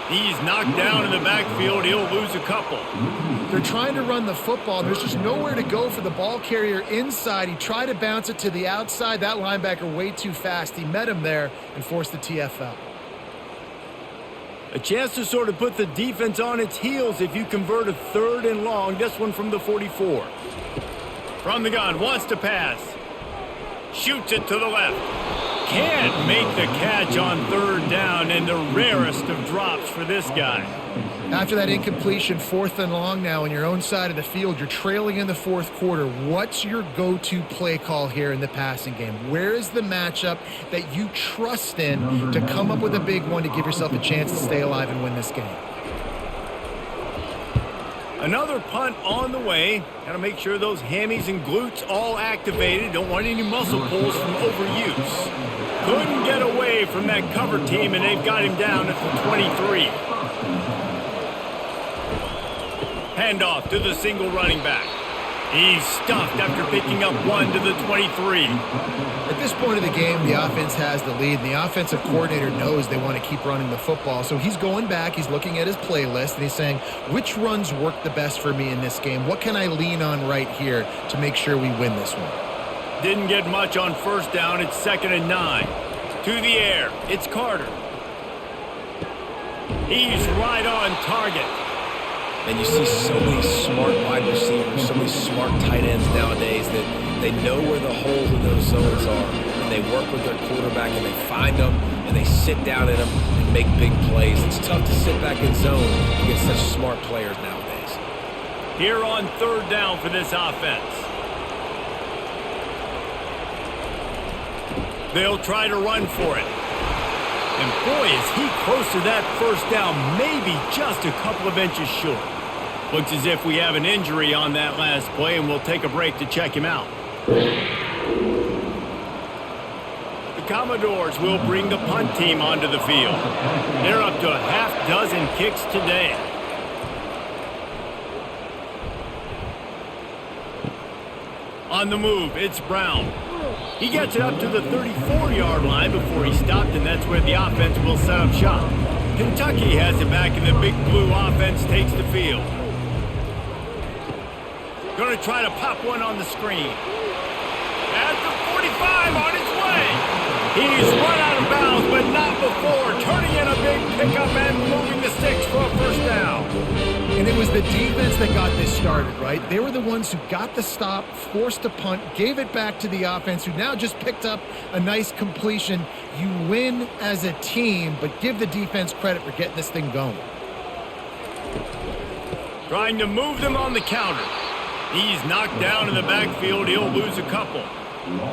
He's knocked down in the backfield. He'll lose a couple. They're trying to run the football. There's just nowhere to go for the ball carrier inside. He tried to bounce it to the outside. That linebacker way too fast. He met him there and forced the TFL. A chance to sort of put the defense on its heels if you convert a 3rd and long. This one from the 44. From the gun, wants to pass. Shoots it to the left. Can't make the catch on 3rd down, and the rarest of drops for this guy. After that incompletion, 4th and long now on your own side of the field, you're trailing in the 4th quarter. What's your go-to play call here in the passing game? Where is the matchup that you trust in to come up with a big one to give yourself a chance to stay alive and win this game? Another punt on the way. Got to make sure those hammies and glutes all activated. Don't want any muscle pulls from overuse. Couldn't get away from that cover team, and they've got him down at the 23. Handoff to the single running back. He's stuffed after picking up 1 to the 23. At this point of the game, the offense has the lead, and the offensive coordinator knows they want to keep running the football. So he's going back, he's looking at his playlist, and he's saying, which runs work the best for me in this game? What can I lean on right here to make sure we win this one? Didn't get much on first down. It's 2nd and 9. To the air. It's Carter. He's right on target. And you see so many smart wide receivers, so many smart tight ends nowadays that they know where the holes in those zones are. And they work with their quarterback and they find them and they sit down in them and make big plays. It's tough to sit back in zone against such smart players nowadays. Here on 3rd down for this offense. They'll try to run for it. And boy, is he close to that first down, maybe just a couple of inches short. Looks as if we have an injury on that last play, and we'll take a break to check him out. The Commodores will bring the punt team onto the field. They're up to a half-dozen kicks today. On the move, it's Brown. He gets it up to the 34-yard line before he stopped, and that's where the offense will set up shop. Kentucky has it back, and the Big Blue offense takes the field. Going to try to pop one on the screen. At the 45 on his way. He's run out of bounds, but not before. Turning in a big pickup and moving the sticks for a first down. And it was the defense that got this started, right? They were the ones who got the stop, forced a punt, gave it back to the offense, who now just picked up a nice completion. You win as a team, but give the defense credit for getting this thing going. Trying to move them on the counter. He's knocked down in the backfield. He'll lose a couple.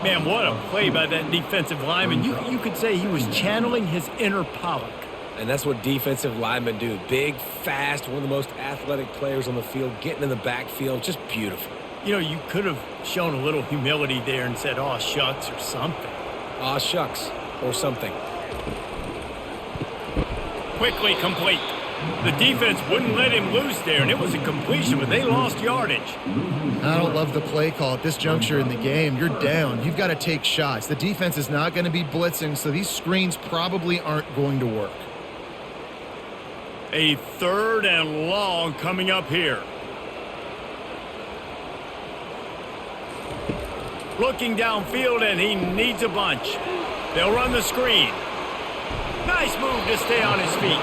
Man, what a play by that defensive lineman. You could say he was channeling his inner Pollock. And that's what defensive linemen do. Big, fast, one of the most athletic players on the field, getting in the backfield, just beautiful. You know, you could have shown a little humility there and said, "Aw, shucks," or something. Aw, shucks, or something. Quickly complete. The defense wouldn't let him loose there, and it was a completion, but they lost yardage. I don't love the play call at this juncture in the game. You're down. You've got to take shots. The defense is not going to be blitzing, so these screens probably aren't going to work. A 3rd and long coming up here. Looking downfield, and he needs a bunch. They'll run the screen. Nice move to stay on his feet.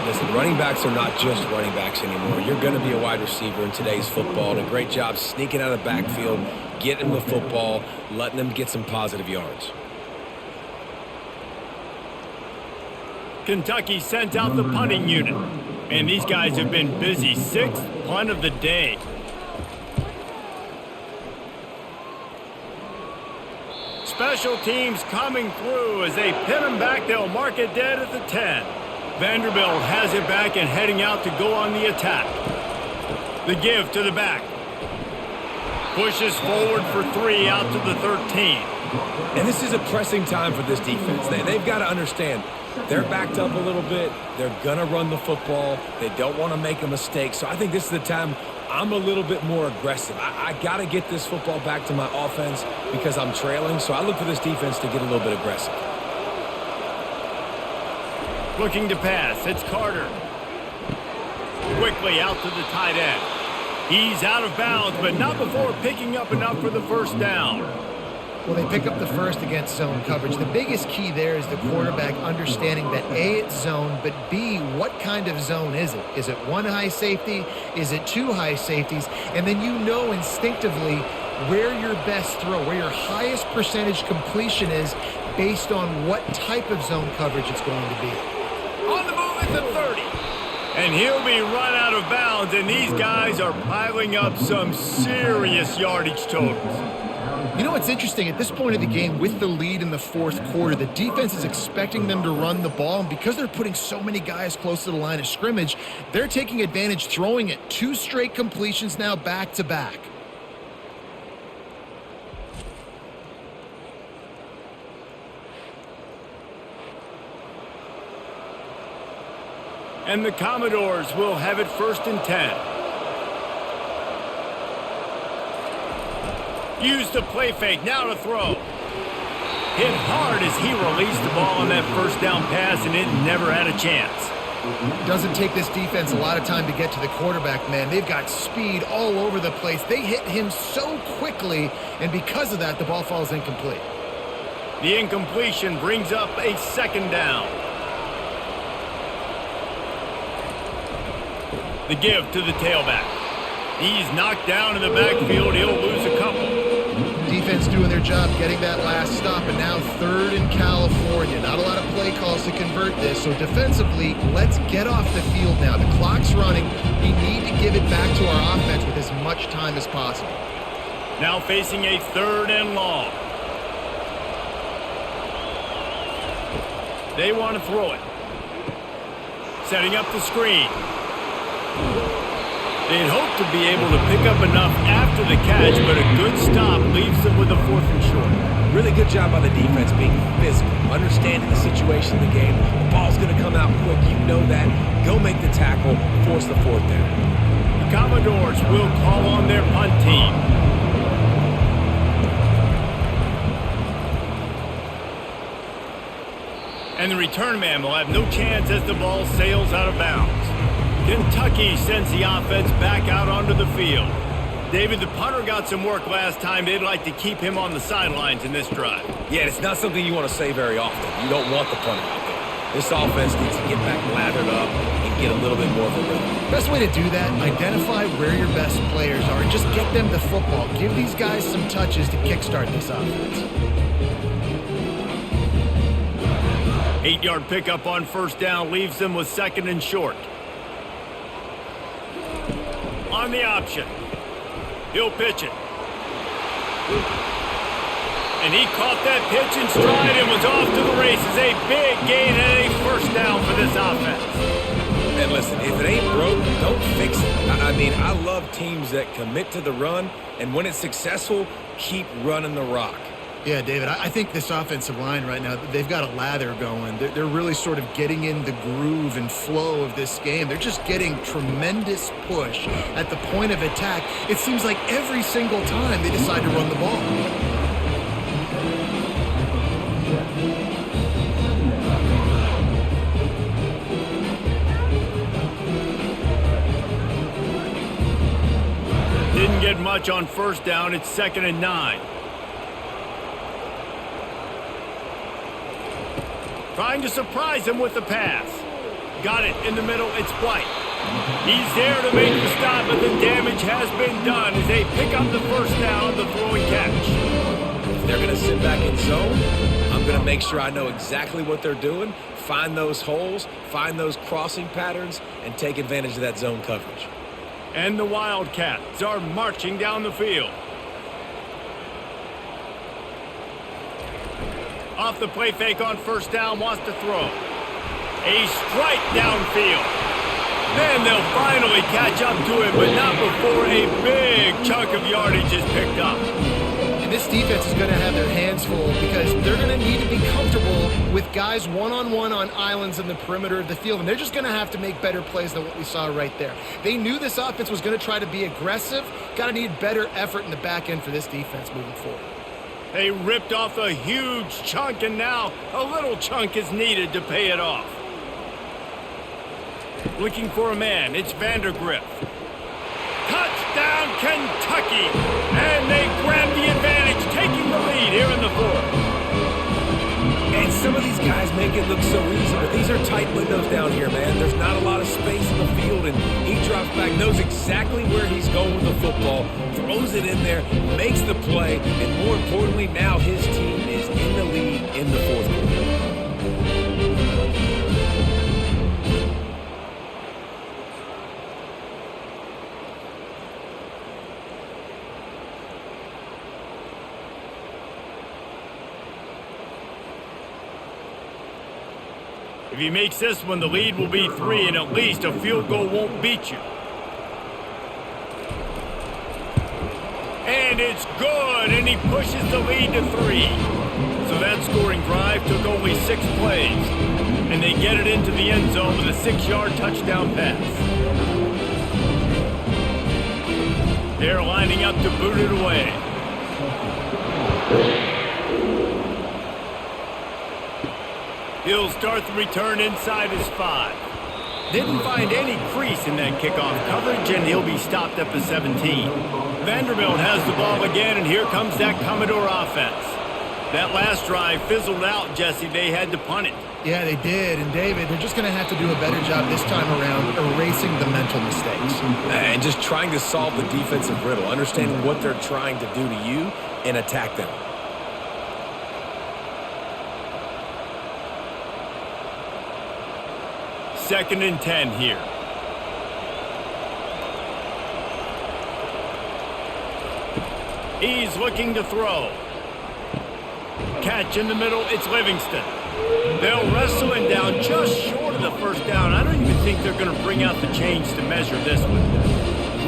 Listen, running backs are not just running backs anymore. You're going to be a wide receiver in today's football. And a great job sneaking out of the backfield, getting the football, letting them get some positive yards. Kentucky sends out the punting unit. And these guys have been busy. 6th punt of the day. Special teams coming through as they pin them back. They'll mark it dead at the 10. Vanderbilt has it back and heading out to go on the attack. The give to the back. Pushes forward for 3 out to the 13. And this is a pressing time for this defense. They've got to understand they're backed up a little bit. They're going to run the football. They don't want to make a mistake. So I think this is the time I'm a little bit more aggressive. I got to get this football back to my offense because I'm trailing. So I look for this defense to get a little bit aggressive. Looking to pass. It's Carter. Quickly out to the tight end. He's out of bounds, but not before picking up enough for the first down. Well, they pick up the first against zone coverage. The biggest key there is the quarterback understanding that A, it's zone, but B, what kind of zone is it? Is it 1 high safety? Is it 2 high safeties? And then you know instinctively where your best throw, where your highest percentage completion is based on what type of zone coverage it's going to be. On the move at the 30. And he'll be run out of bounds, and these guys are piling up some serious yardage totals. You know what's interesting? At this point of the game, with the lead in the 4th quarter, the defense is expecting them to run the ball, and because they're putting so many guys close to the line of scrimmage, they're taking advantage, throwing it 2 straight completions now back-to-back. And the Commodores will have it 1st and 10. Use the play fake, now to throw. Hit hard as he released the ball on that first down pass, and it never had a chance. Doesn't take this defense a lot of time to get to the quarterback, man. They've got speed all over the place. They hit him so quickly, and because of that, the ball falls incomplete. The incompletion brings up a 2nd down. The give to the tailback. He's knocked down in the backfield. He'll lose a couple. Defense doing their job getting that last stop, and now 3rd in California. Not a lot of play calls to convert this, so defensively, let's get off the field now. The clock's running. We need to give it back to our offense with as much time as possible. Now facing a 3rd and long. They want to throw it. Setting up the screen. They'd hope to be able to pick up enough after the catch, but a good stop leaves them with a 4th and short. Really good job by the defense being physical, understanding the situation of the game. The ball's going to come out quick. You know that. Go make the tackle, force the 4th down. The Commodores will call on their punt team. And the return man will have no chance as the ball sails out of bounds. Kentucky sends the offense back out onto the field. David, the punter got some work last time. They'd like to keep him on the sidelines in this drive. Yeah, it's not something you want to say very often. You don't want the punter out there. This offense needs to get back lathered up and get a little bit more of a rhythm. Best way to do that, identify where your best players are and just get them the football. Give these guys some touches to kickstart this offense. 8-yard pickup on 1st down leaves them with 2nd and short. On the option. He'll pitch it. And he caught that pitch in stride and was off to the races. A big gain and a 1st down for this offense. And listen, if it ain't broke, don't fix it. I mean, I love teams that commit to the run, and when it's successful, keep running the rock. Yeah, David, I think this offensive line right now, they've got a lather going. They're really sort of getting in the groove and flow of this game. They're just getting tremendous push at the point of attack. It seems like every single time they decide to run the ball. Didn't get much on 1st down. It's 2nd and 9. Trying to surprise him with the pass. Got it in the middle. It's White. He's there to make the stop, but the damage has been done as they pick up the 1st down, the throw and catch. If they're going to sit back in zone, I'm going to make sure I know exactly what they're doing, find those holes, find those crossing patterns, and take advantage of that zone coverage. And the Wildcats are marching down the field. Off the play fake on first down, wants to throw. A strike downfield. Then they'll finally catch up to him, but not before a big chunk of yardage is picked up. And this defense is going to have their hands full because they're going to need to be comfortable with guys one-on-one on islands in the perimeter of the field, and they're just going to have to make better plays than what we saw right there. They knew this offense was going to try to be aggressive. Got to need better effort in the back end for this defense moving forward. They ripped off a huge chunk, and now a little chunk is needed to pay it off. Looking for a man, it's Vanderbilt. Touchdown, Kentucky! And they grab the advantage, taking the lead here in the fourth. And some of these guys make it look so easy, but these are tight windows down here, man. There's not a lot of space in the field, and he drops back, knows exactly where he's going with the football, throws it in there, makes the play, and more importantly, now his team is in the lead in the fourth quarter. If he makes this one, the lead will be 3, and at least a field goal won't beat you. And it's good, and he pushes the lead to 3. So that scoring drive took only 6 plays, and they get it into the end zone with a 6-yard touchdown pass. They're lining up to boot it away. He'll start the return inside his 5. Didn't find any crease in that kickoff coverage, and he'll be stopped at the 17. Vanderbilt has the ball again, and here comes that Commodore offense. That last drive fizzled out, Jesse. They had to punt it. Yeah, they did. And, David, they're just going to have to do a better job this time around erasing the mental mistakes. And just trying to solve the defensive riddle, understanding what they're trying to do to you and attack them. Second and 10 here. He's looking to throw. Catch in the middle, it's Livingston. They'll wrestle him down just short of the first down. I don't even think they're going to bring out the chains to measure this one.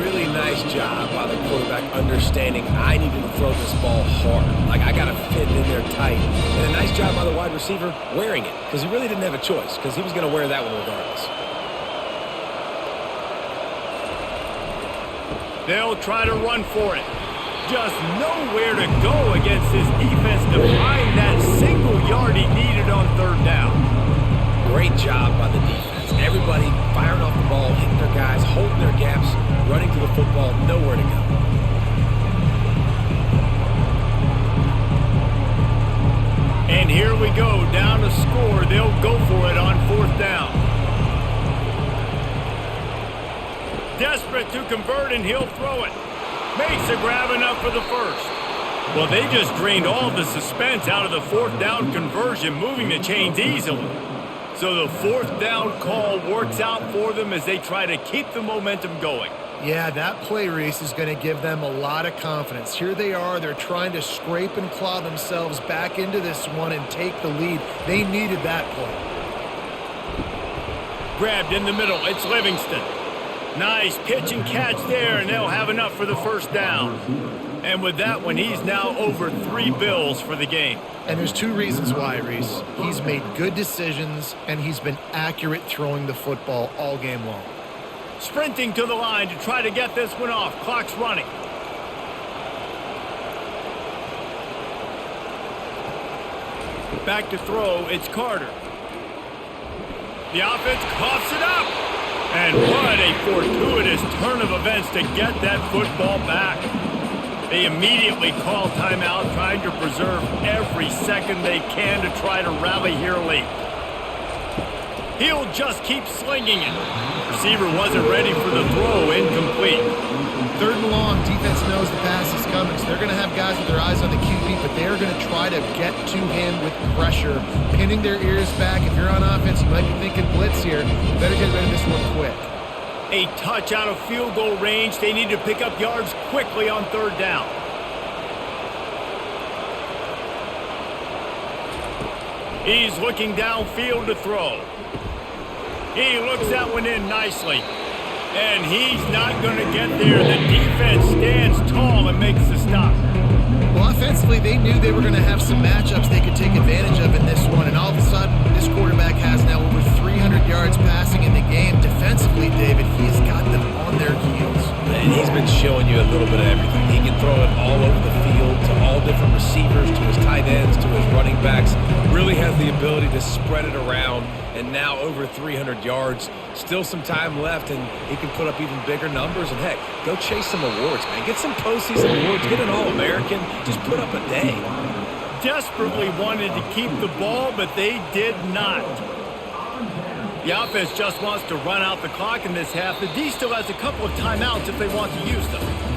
Really nice job by the quarterback understanding I needed to throw this ball hard. Like, I got to fit in there tight. And a nice job by the wide receiver wearing it, because he really didn't have a choice, because he was going to wear that one regardless. They'll try to run for it. Just nowhere to go against this defense to find that single yard he needed on third down. Great job by the defense. Everybody firing off the ball, hitting their guys, holding their gaps, running to the football, nowhere to go. And here we go, down to score. They'll go for it on fourth down. Desperate to convert, and he'll throw it. Makes a grab enough for the first. Well, they just drained all the suspense out of the fourth down conversion, moving the chains easily. So the fourth down call works out for them as they try to keep the momentum going. Yeah, that play, Reese, is going to give them a lot of confidence. Here they are. They're trying to scrape and claw themselves back into this one and take the lead. They needed that play. Grabbed in the middle. It's Livingston. Nice pitch and catch there, and they'll have enough for the first down. And with that one, he's now over 3 bills for the game. And there's 2 reasons why, Reese. He's made good decisions, and he's been accurate throwing the football all game long. Sprinting to the line to try to get this one off. Clock's running. Back to throw, it's Carter. The offense coughs it up. And what a fortuitous turn of events to get that football back. They immediately call timeout, trying to preserve every second they can to try to rally here late. He'll just keep slinging it. Receiver wasn't ready for the throw, incomplete. Third and long, defense knows the pass is coming. coming. So they're going to have guys with their eyes on the QB, but they're going to try to get to him with pressure, pinning their ears back. If you're on offense, you might be thinking blitz here. You better get rid of this one quick. A touch out of field goal range. They need to pick up yards quickly on third down. He's looking downfield to throw. He looks that one in nicely. And he's not going to get there. The defense stands tall and makes the stop. Well, offensively, they knew they were going to have some matchups they could take advantage of in this one. And all of a sudden, this quarterback has now over 300 yards passing in the game. Defensively, David, he's got them on their heels. And he's been showing you a little bit of everything. He can throw it all over the field to all different receivers, to his tight ends, to his running backs. Really has the ability to spread it around. And now over 300 yards. Still some time left, and he can put up even bigger numbers. And, heck, go chase some awards, man. Get some postseason awards. Get an All-American. Just put up a day. Desperately wanted to keep the ball, but they did not. The offense just wants to run out the clock in this half. The D still has a couple of timeouts if they want to use them.